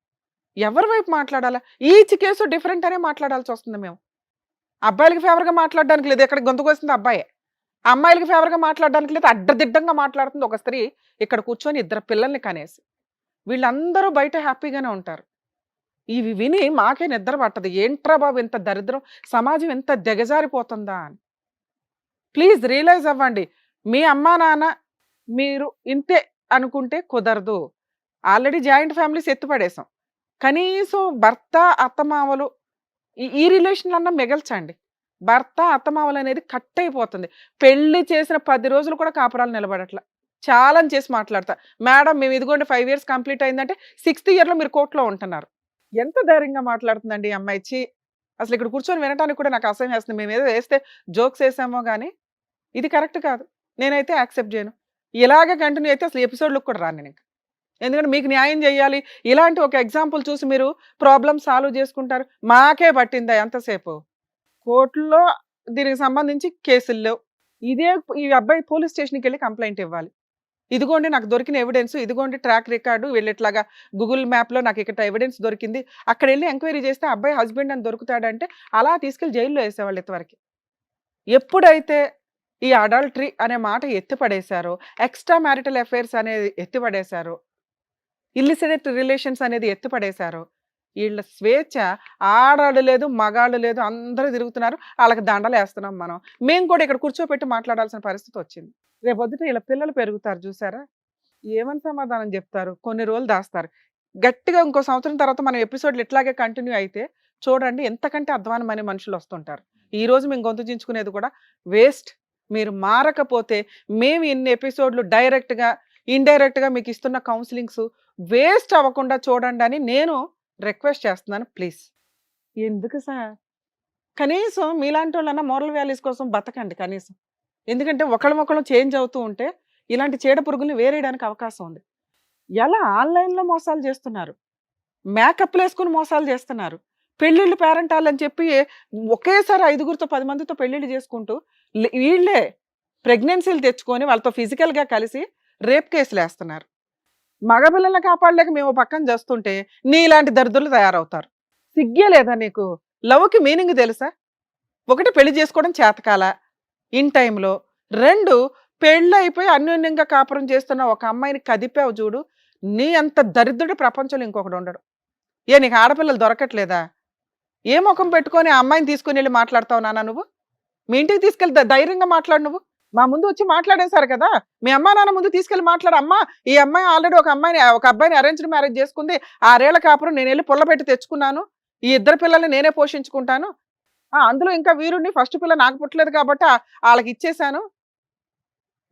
ఎవరి వైపు మాట్లాడాలా? ఈచ్ కేసు డిఫరెంట్ అనే మాట్లాడాల్సి వస్తుంది. మేము అబ్బాయిలకి ఫేవర్గా మాట్లాడడానికి లేదు, ఇక్కడ గొంతుకు వస్తుంది అబ్బాయే. అమ్మాయిలకి ఫేవర్గా మాట్లాడడానికి లేదు, అడ్డదిడ్డంగా మాట్లాడుతుంది ఒక స్త్రీ ఇక్కడ కూర్చొని ఇద్దరు పిల్లల్ని కనేసి. వీళ్ళందరూ బయట హ్యాపీగానే ఉంటారు. ఇవి విని మాకే నిద్ర పట్టదు. ఏంట్రా బాబు ఇంత దరిద్రం, సమాజం ఎంత దిగజారిపోతుందా అని. ప్లీజ్ రియలైజ్ అవ్వండి. మీ అమ్మా నాన్న మీరు ఇంతే అనుకుంటే కుదరదు. ఆల్రెడీ జాయింట్ ఫ్యామిలీస్ ఎత్తుపడేసాం. కనీసం భర్త అత్తమామలు ఈ రిలేషన్లన్నా మిగల్చండి. భర్త అత్తమామలు అనేది కట్ అయిపోతుంది. పెళ్లి చేసిన 10 రోజులు కూడా కాపురాలు నిలబడట్ల. ఛాలెంజ్ చేసి మాట్లాడతా. మేడం మేము ఇదిగోండి 5 ఇయర్స్ కంప్లీట్ అయిందంటే 6th ఇయర్‌లో మీరు కోర్ట్‌లో ఉంటున్నారు. ఎంత ధైర్యంగా మాట్లాడుతుందండి ఈ అమ్మాయి. ఛీ! అసలు ఇక్కడ కూర్చొని వినటానికి కూడా నాకు అసహ్యం వేస్తుంది. మేమేదో వేస్తే జోక్స్ వేసామో గానీ, ఇది కరెక్ట్ కాదు. నేనైతే యాక్సెప్ట్ చేయను. ఇలాగే కంటిన్యూ అయితే అసలు ఎపిసోడ్‌లకు కూడా రాను నేనింక. ఎందుకంటే మీకు న్యాయం చేయాలి. ఇలాంటి ఒక ఎగ్జాంపుల్ చూసి మీరు ప్రాబ్లమ్ సాల్వ్ చేసుకుంటారు. మాకే పట్టిందా ఎంతసేపు? కోర్టులో దీనికి సంబంధించి కేసులు లేవు. ఈ అబ్బాయి పోలీస్ స్టేషన్‌కెళ్ళి కంప్లెయింట్ ఇవ్వాలి. ఇదిగోండి నాకు దొరికిన ఎవిడెన్స్, ఇదిగోండి ట్రాక్ రికార్డు, వీళ్ళు ఇట్లాగా గూగుల్ మ్యాప్‌లో నాకు ఇక్కడ ఎవిడెన్స్ దొరికింది. అక్కడెళ్ళి ఎంక్వైరీ చేస్తే అబ్బాయి హస్బెండ్ అని దొరుకుతాడంటే అలా తీసుకెళ్ళి జైల్‌లో ఏసేవాళ్ళు ఇంతవరకి. ఎప్పుడైతే ఈ అడల్టరీ అనే మాట ఎత్తిపడేశారో, ఎక్స్ట్రా మ్యారిటల్ అఫైర్స్ అనేది ఎత్తిపడేశారో, ఇల్లిసిట్ రిలేషన్స్ అనేది ఎత్తిపడేశారో, వీళ్ళ స్వేచ్ఛ ఆడాళ్ళు లేదు, మగాళ్ళు లేదు, అందరూ తిరుగుతున్నారు. ఆళ్ళకి దండలేస్తున్నాం మనం. మేము కూడా ఇక్కడ కూర్చోపెట్టి మాట్లాడాల్సిన పరిస్థితి వచ్చింది. రేపొద్దుట వీళ్ళ పిల్లలు పెరుగుతారు చూసారా? ఏమని సమాధానం చెప్తారు? కొన్ని రోజులు దాస్తారు. గట్టిగా ఇంకో సంవత్సరం తర్వాత మన ఎపిసోడ్‌లు ఇట్లాగే కంటిన్యూ అయితే చూడండి ఎంతకంటే అధ్వానమైన మనుషులు వస్తుంటారు. ఈరోజు మేము గొంతు చించుకునేది కూడా వేస్ట్. మీరు మారకపోతే మేము ఇన్ని ఎపిసోడ్‌లు డైరెక్ట్‌గా, ఇండైరెక్ట్‌గా మీకు ఇస్తున్న కౌన్సిలింగ్స్ వేస్ట్ అవ్వకుండా చూడండి అని నేను రిక్వెస్ట్ చేస్తున్నాను ప్లీజ్. ఎందుకు సార్? కనీసం మీలాంటోళ్ళన్నా మోరల్ వాల్యూస్ కోసం బతకండి కనీసం. ఎందుకంటే ఒకళ్ళమొకళ్ళం చేంజ్ అవుతూ ఉంటే ఇలాంటి చీడ పురుగుల్ని వేరేయడానికి అవకాశం ఉంది. ఎలా ఆన్‌లైన్‌లో మోసాలు చేస్తున్నారు. మేకప్‌లు వేసుకొని మోసాలు చేస్తున్నారు. పెళ్ళిళ్ళు పేరంటాలని చెప్పి ఒకేసారి 5గురితో 10 మందితో పెళ్ళిళ్ళు చేసుకుంటూ వీళ్ళే ప్రెగ్నెన్సీలు తెచ్చుకొని వాళ్ళతో ఫిజికల్‌గా కలిసి రేప్ కేసులేస్తున్నారు. మగపిల్లల్ని కాపాడలేక మేము పక్కన చేస్తుంటే నీలాంటి దరిద్రులు తయారవుతారు. సిగ్గే లేదా నీకు? లవ్‌కి మీనింగ్ తెలుసా? 1 పెళ్లి చేసుకోవడం చేతకాల ఇన్ టైంలో. 2 పెళ్ళైపోయి అన్యోన్యంగా కాపురం చేస్తున్న ఒక అమ్మాయిని కదిపావు చూడు. నీ అంత దరిద్రుడు ప్రపంచంలో ఇంకొకడు ఉండడు. నీకు ఆడపిల్లలు దొరకట్లేదా? ఏ ముఖం పెట్టుకొని ఆ అమ్మాయిని తీసుకొని వెళ్ళి మాట్లాడతావు నాన్న నువ్వు? మీ ఇంటికి తీసుకెళ్ళి ధైర్యంగా మాట్లాడు నువ్వు. మా ముందు వచ్చి మాట్లాడేశారు కదా, మీ అమ్మా నాన్న ముందు తీసుకెళ్ళి మాట్లాడు. అమ్మా ఈ అమ్మాయి ఆల్రెడీ ఒక అబ్బాయిని అరేంజ్డ్ మ్యారేజ్ చేసుకుంది. 6 ఏళ్ల కాపురం నేను వెళ్ళి పుల్లబెట్టి తెచ్చుకున్నాను. ఈ 2 పిల్లల్ని నేనే పోషించుకుంటాను. అందులో ఇంకా వీరుడిని ఫస్ట్ పిల్ల నాకు పుట్టలేదు కాబట్టి వాళ్ళకి ఇచ్చేశాను.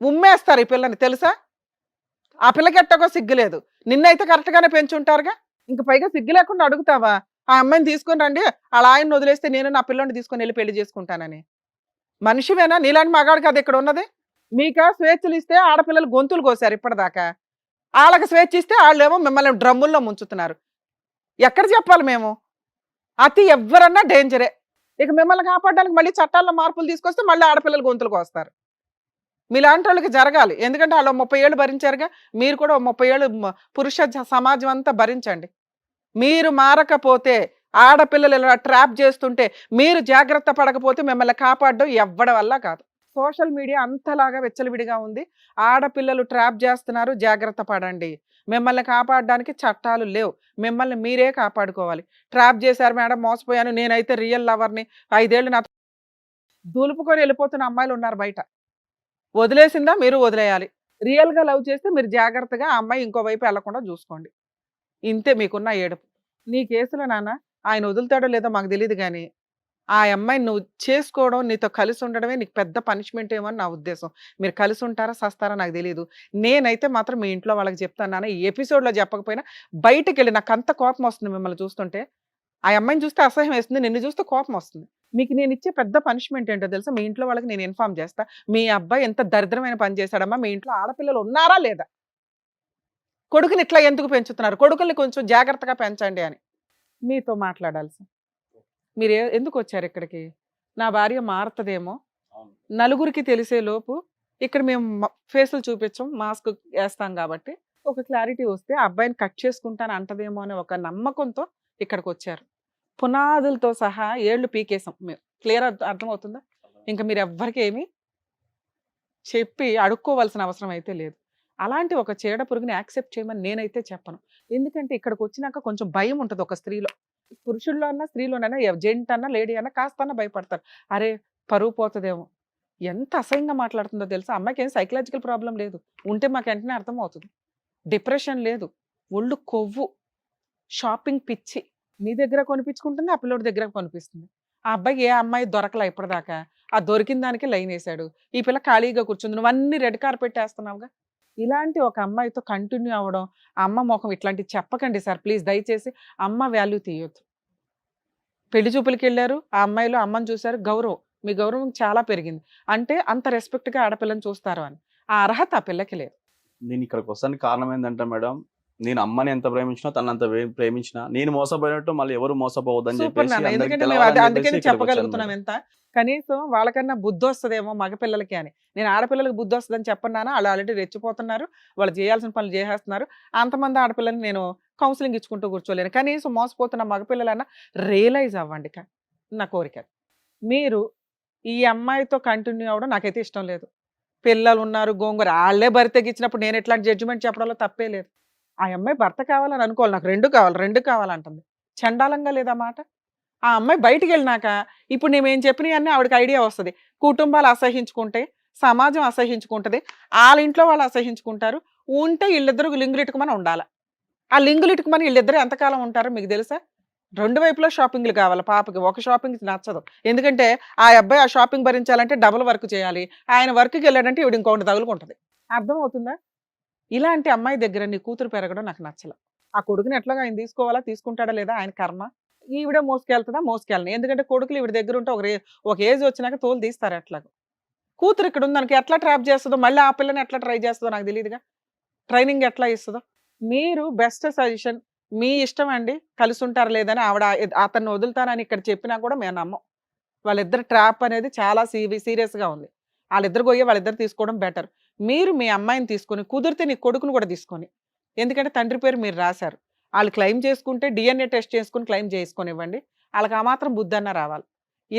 ఉమ్మేస్తారు ఈ పిల్లని తెలుసా? ఆ పిల్లకి ఎట్టగో సిగ్గులేదు. నిన్నైతే కరెక్ట్గానే పెంచుంటారుగా. ఇంక పైగా సిగ్గు లేకుండా అడుగుతావా ఆ అమ్మాయిని తీసుకొని రండి, వాళ్ళ ఆయన్ని వదిలేస్తే నేను నా పిల్లని తీసుకొని వెళ్ళి పెళ్లి చేసుకుంటానని? మనిషివేనా? నీలాంటి మగాడు కదా ఇక్కడ ఉన్నది. మీకా స్వేచ్ఛలు ఇస్తే ఆడపిల్లలు గొంతులు కోసారు ఇప్పటిదాకా. వాళ్ళకి స్వేచ్ఛ ఇస్తే వాళ్ళేమో మిమ్మల్ని డ్రమ్ముల్లో ముంచుతున్నారు. ఎక్కడ చెప్పాలి మేము? అతి ఎవ్వరన్నా డేంజరే. ఇక మిమ్మల్ని కాపాడడానికి మళ్ళీ చట్టాల్లో మార్పులు తీసుకొస్తే మళ్ళీ ఆడపిల్లలు గొంతులకు వస్తారు. మీలాంటి వాళ్ళకి జరగాలి. ఎందుకంటే వాళ్ళు 30 ఏళ్ళు భరించారుగా. మీరు కూడా 30 ఏళ్ళు పురుష సమాజం అంతా భరించండి. మీరు మారకపోతే, ఆడపిల్లలు ఇలా ట్రాప్ చేస్తుంటే మీరు జాగ్రత్త పడకపోతే మిమ్మల్ని కాపాడడం ఎవ్వడి వల్ల కాదు. సోషల్ మీడియా అంతలాగా వెచ్చలవిడిగా ఉంది. ఆడపిల్లలు ట్రాప్ చేస్తున్నారు, జాగ్రత్త పడండి. మిమ్మల్ని కాపాడడానికి చట్టాలు లేవు. మిమ్మల్ని మీరే కాపాడుకోవాలి. ట్రాప్ చేశారు మేడం, మోసపోయాను, నేనైతే రియల్ లవర్ని, 5 ఏళ్ళు నాతో దులుపుకొని వెళ్ళిపోతున్న అమ్మాయిలు ఉన్నారు బయట. వదిలేసిందా మీరు వదిలేయాలి. రియల్‌గా లవ్ చేస్తే మీరు జాగ్రత్తగా ఆ అమ్మాయి ఇంకో వైపు వెళ్లకుండా చూసుకోండి. ఇంతే మీకున్న ఏడుపు. నీ కేసులో నాన్న ఆయన వదులుతాడో లేదో మాకు తెలీదు గానీ, ఆ అమ్మాయిని నువ్వు చేసుకోవడం, నీతో కలిసి ఉండడమే నీకు పెద్ద పనిష్మెంట్ ఏమో అని నా ఉద్దేశం. మీరు కలిసి ఉంటారా, సస్తారా నాకు తెలీదు. నేనైతే మాత్రం మీ ఇంట్లో వాళ్ళకి చెప్తాను నాన్న. ఈ ఎపిసోడ్‌లో చెప్పకపోయినా బయటికెళ్ళి నాకంత కోపం వస్తుంది మిమ్మల్ని చూస్తుంటే. ఆ అమ్మాయిని చూస్తే అసహ్యం వేస్తుంది, నిన్ను చూస్తే కోపం వస్తుంది. మీకు నేను ఇచ్చే పెద్ద పనిష్మెంట్ ఏంటో తెలుసా? మీ ఇంట్లో వాళ్ళకి నేను ఇన్ఫార్మ్ చేస్తా. మీ అబ్బాయి ఎంత దరిద్రమైన పని చేశాడమ్మా, మీ ఇంట్లో ఆడపిల్లలు ఉన్నారా లేదా? కొడుకుని ఇట్లా ఎందుకు పెంచుతున్నారు? కొడుకుల్ని కొంచెం జాగ్రత్తగా పెంచండి అని మీతో మాట్లాడాలి సార్. మీరు ఎందుకు వచ్చారు ఇక్కడికి? నా భార్య మారుతుందేమో, నలుగురికి తెలిసే లోపు ఇక్కడ మేము ఫేసులు చూపించం, మాస్క్ వేస్తాం కాబట్టి ఒక క్లారిటీ వస్తే అబ్బాయిని కట్ చేసుకుంటాను అంటదేమో అనే ఒక నమ్మకంతో ఇక్కడికి వచ్చారు. పునాదులతో సహా ఏళ్ళు పీకేసాం మేము. క్లియర్ అర్థమవుతుందా? ఇంకా మీరు ఎవ్వరికి ఏమీ చెప్పి అడుక్కోవాల్సిన అవసరం అయితే లేదు. అలాంటి ఒక చీడ పురుగుని యాక్సెప్ట్ చేయమని నేనైతే చెప్పను. ఎందుకంటే ఇక్కడికి వచ్చినాక కొంచెం భయం ఉంటుంది ఒక స్త్రీలో. పురుషుల్లో అన్నా స్త్రీలోనైనా జెంట్ అన్నా లేడీ అన్నా కాస్తన్నా భయపడతారు. అరే పరువు పోతుందేమో. ఎంత అసహ్యంగా మాట్లాడుతుందో తెలుసా? అమ్మాయికి ఏం సైకలాజికల్ ప్రాబ్లం లేదు. ఉంటే మాకు వెంటనే అర్థమవుతుంది. డిప్రెషన్ లేదు, ఒళ్ళు కొవ్వు, షాపింగ్ పిచ్చి. మీ దగ్గర కొనిపించుకుంటుంది, ఆ పిల్లోడి దగ్గర కొనిపిస్తుంది. ఆ అబ్బాయికి ఏ అమ్మాయి దొరకలా ఇప్పటిదాకా, ఆ దొరికిన దానికి లైన్ వేసాడు. ఈ పిల్ల ఖాళీగా కూర్చుంది, నువ్వు అన్ని రెడ్ కార్పెట్ వేస్తున్నావుగా. ఇలాంటి ఒక అమ్మాయితో కంటిన్యూ అవ్వడం, ఆ అమ్మ ముఖం ఇట్లాంటివి చెప్పకండి సార్ ప్లీజ్, దయచేసి. అమ్మ వాల్యూ తీయొద్దు. పెళ్లి చూపులకి వెళ్ళారు, ఆ అమ్మాయిలో అమ్మని చూశారు, గౌరవం, మీ గౌరవం చాలా పెరిగింది అంటే అంత రెస్పెక్ట్గా ఆడపిల్లని చూస్తారు అని. ఆ అర్హత ఆ పిల్లకి లేదు. నేను ఇక్కడికి వస్తానికి కారణం ఏంటంటే మేడం, నేను అమ్మని ఎంత ప్రేమించినా తను అంత ప్రేమించినా నేను మోసపోయినట్టు మళ్ళీ ఎవరు మోసపోవద్దని సూపర్ చెప్పేసి నాన్న, అందరికీ ఎందుకంటే మేము తెలవాలని అందుకని చెప్పేసి ఇక్కడికి వచ్చాను చెప్పగలుగుతున్నాం మేడం. ఎంత. కనీసం వాళ్ళకన్నా బుద్ధి వస్తుందేమో మగపిల్లలకి అని. నేను ఆడపిల్లలకి బుద్ధి వస్తుందని చెప్పన్నానా, వాళ్ళు ఆల్రెడీ రెచ్చిపోతున్నారు, వాళ్ళు చేయాల్సిన పనులు చేసేస్తున్నారు. అంతమంది ఆడపిల్లల్ని నేను కౌన్సిలింగ్ ఇచ్చుకుంటూ కూర్చోలేను. కనీసం మోసపోతున్న మగపిల్లలన్నా రియలైజ్ అవ్వండి నా కోరిక. మీరు ఈ అమ్మాయితో కంటిన్యూ అవ్వడం నాకైతే ఇష్టం లేదు. పిల్లలు ఉన్నారు, గోంగూర వాళ్ళే భర్త తెగించినప్పుడు నేను ఎట్లాంటి జడ్జిమెంట్ చెప్పడంలో తప్పే లేదు. ఆ అమ్మాయి భర్త కావాలని అనుకోవాలి, నాకు రెండు కావాలంటుంది. చండాలంగా లేదా మాట? ఆ అమ్మాయి బయటికి వెళ్ళినాక ఇప్పుడు నేనేం చెప్పినవి అన్నీ ఆవిడకి ఐడియా వస్తుంది. కుటుంబాలు అసహించుకుంటే, సమాజం అసహించుకుంటుంది, వాళ్ళ ఇంట్లో వాళ్ళు అసహించుకుంటారు. ఉంటే వీళ్ళిద్దరు లింగులిటుకమని ఉండాలి. ఆ లింగులిటుకమని వీళ్ళిద్దరు ఎంతకాలం ఉంటారో మీకు తెలుసా? రెండు వైపులో షాపింగ్లు కావాలి పాపకి. ఒక షాపింగ్ నచ్చదు, ఎందుకంటే ఆ అబ్బాయి ఆ షాపింగ్ భరించాలంటే డబుల్ వర్క్ చేయాలి. ఆయన వర్క్కి వెళ్ళాడంటే ఈవిడ ఇంకొకటి తగులుకుంటుంది. అర్థం అవుతుందా? ఇలాంటి అమ్మాయి దగ్గర నీ కూతురు పెరగడం నాకు నచ్చలేదు. ఆ కొడుకుని ఎట్లాగా ఆయన తీసుకోవాలా, తీసుకుంటాడా లేదా ఆయన కర్మ. ఈవిడ మోసుకెళ్తుందా, మోసుకెళ్ళను. ఎందుకంటే కొడుకులు ఈవిడ దగ్గర ఉంటే ఒక ఏజ్ వచ్చినాక తోలు తీస్తారు. ఎట్లాగో కూతురు ఇక్కడ ఉంది దానికి ఎట్లా ట్రాప్ చేస్తుందో, మళ్ళీ ఆ పిల్లని ఎట్లా ట్రై చేస్తుందో నాకు తెలియదుగా. ట్రైనింగ్ ఎట్లా ఇస్తుందో. మీరు బెస్ట్ సజెషన్ మీ ఇష్టం అండి, కలిసి ఉంటారు లేదని ఆవిడ అతన్ని వదులుతానని ఇక్కడ చెప్పినా కూడా మేము నమ్మం. వాళ్ళిద్దరు ట్రాప్ అనేది చాలా సీరియస్గా ఉంది. వాళ్ళిద్దరు పోయి వాళ్ళిద్దరు తీసుకోవడం బెటర్. మీరు మీ అమ్మాయిని తీసుకొని, కుదిరితే నీ కొడుకుని కూడా తీసుకొని, ఎందుకంటే తండ్రి పేరు మీరు రాశారు, వాళ్ళు క్లెయిమ్ చేసుకుంటే DNA టెస్ట్ చేసుకుని క్లెయిమ్ చేసుకొని ఇవ్వండి. వాళ్ళకి ఆ మాత్రం బుద్ధి అన్న రావాలి.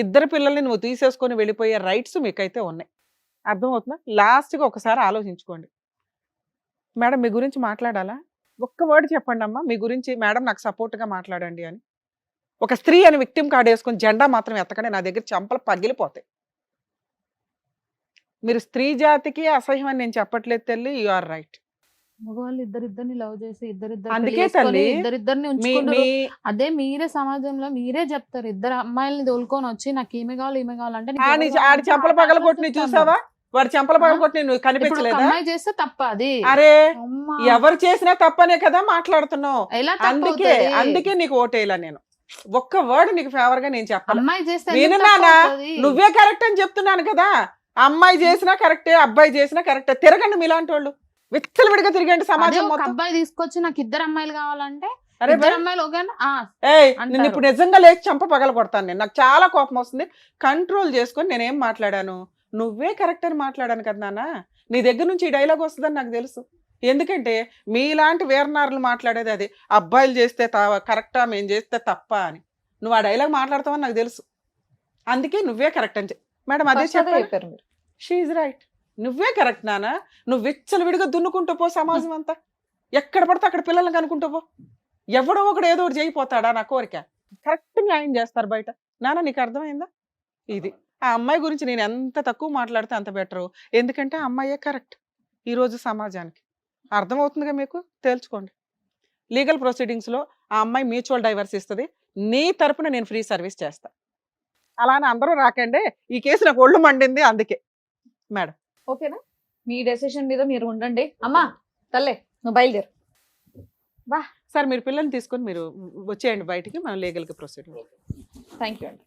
ఇద్దరు పిల్లల్ని నువ్వు తీసేసుకొని వెళ్ళిపోయే రైట్స్ మీకైతే ఉన్నాయి. అర్థమవుతుందా? లాస్ట్గా ఒకసారి ఆలోచించుకోండి. మేడం మీ గురించి మాట్లాడాలా? ఒక్క వర్డ్ చెప్పండి అమ్మా మీ గురించి, మేడం నాకు సపోర్ట్గా మాట్లాడండి అని. ఒక స్త్రీ అని విక్టిమ్ కార్డ్ వేసుకొని జెండా మాత్రం ఎత్తకండి, నా దగ్గర చెంపలు పగిలిపోతాయి. మీరు స్త్రీ జాతికి అసహ్యం అని నేను చెప్పట్లేదు తల్లి, యు ఆర్ రైట్. మగవాళ్ళు ఇద్దరిద్దరిని లవ్ చేసి అందుకే తల్లి, ఇద్దరిద్దరిని మీ ఉంచుకుంటారు. మీ అదే మీరే సమాజంలో మీరే చెప్తారు, ఇద్దరు అమ్మాయిల్ని తోలుకొని వచ్చి నాకు ఈమె కావాలి ఈమె కావాలంటే నీకు ఆడి ఎవరు ఆడి కావాలంటే చెంపల ఆడ పగల కొట్టి ఆలోచిస్తాను. చూసావా? వాడు చెంపల పగల కొట్టి నువ్వు ఇప్పుడు ఒక కనిపించలేదా? అమ్మాయి చేస్తే తప్ప అది. అరే అమ్మా, ఎవరు చేసినా తప్పనే కదా మాట్లాడుతున్నావు. ఎలా అందుకే తప్పవుతుంది? నీకు ఓటేలా నేను ఒక్క వర్డ్ నీకు ఫేవర్ గా నేను చెప్పాలి. అమ్మాయి చేస్తే విను ఎందుకు నాన్న, తప్పవుతుంది? నువ్వే కరెక్ట్ అని చెప్తున్నాను కదా. అమ్మాయి చేసినా కరెక్టే, అబ్బాయి చేసినా కరెక్టే. తిరగండి మీలాంటి వాళ్ళు, విచ్చలవిడిగా తిరిగండి అదే సమాజం ఒక మొత్తం. అబ్బాయి తీసుకొచ్చి నాకు ఇద్దరు అమ్మాయిలు కావాలంటే అరే ఇద్దరు అమ్మాయిలు ఓకేనా? ఏయ్ అంటారు. నిన్ను ఇప్పుడు నిజంగా లేచి చంప పగల కొడతాను నేను. నాకు చాలా కోపం వస్తుంది. కంట్రోల్ చేసుకొని నేనేం మాట్లాడాను, నువ్వే కరెక్ట్ అని మాట్లాడాను కదా నాన్న. నీ దగ్గర నుంచి ఈ డైలాగ్ వస్తుందని నాకు తెలుసు. ఎందుకంటే మీలాంటి వీరనారులు మాట్లాడేది అది, అబ్బాయిలు చేస్తే కరెక్టా మేము చేస్తే తప్ప అని. నువ్వు ఆ డైలాగ్ మాట్లాడతావని నాకు తెలుసు. అందుకే నువ్వే కరెక్ట్ అని మేడం అదే చెప్పారు మీరు. షీఈ్ రైట్, నువ్వే కరెక్ట్ నాన్న. నువ్వు విచ్చలవిడిగా దున్నుకుంటూ పో సమాజం అంతా, ఎక్కడ పడితే అక్కడ పిల్లల్ని కనుక్కుంటూ పో. ఎవడో ఒకడు ఏదో ఒకటి చేయిపోతాడా నా కోరిక. కరెక్ట్ న్యాయం చేస్తారు బయట. నాన్న నీకు అర్థమైందా? ఇది ఆ అమ్మాయి గురించి నేను ఎంత తక్కువ మాట్లాడితే అంత బెటరు. ఎందుకంటే ఆ అమ్మాయే కరెక్ట్ ఈరోజు సమాజానికి. అర్థమవుతుందిగా మీకు? తేల్చుకోండి. లీగల్ ప్రొసీడింగ్స్లో ఆ అమ్మాయి మ్యూచువల్ డైవర్స్ ఇస్తుంది, నీ తరపున నేను ఫ్రీ సర్వీస్ చేస్తా. అలానే అందరూ రాకండి, ఈ కేసు నాకు ఒళ్ళు మండింది అందుకే. మేడం ఓకేనా? మీ డెసిషన్ మీద మీరు ఉండండి. అమ్మా తల్లే నువ్వు బయలుదేరు. సార్ మీరు పిల్లల్ని తీసుకొని మీరు వచ్చేయండి బయటికి, మనం లీగల్గా ప్రొసీడ్. థ్యాంక్ యూ అండి.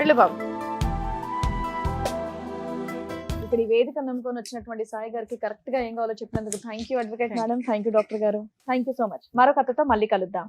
వెళ్ళు బాబు. ఇక్కడ ఈ వేదిక నమ్ముకొని వచ్చినటువంటి సాయి గారికి కరెక్ట్ గా ఏం కావాలో చెప్పినందుకు thank you advocate madam, thank you doctor గారు, థ్యాంక్ యూ సో మచ్. మరో కథతో మళ్ళీ కలుద్దాం.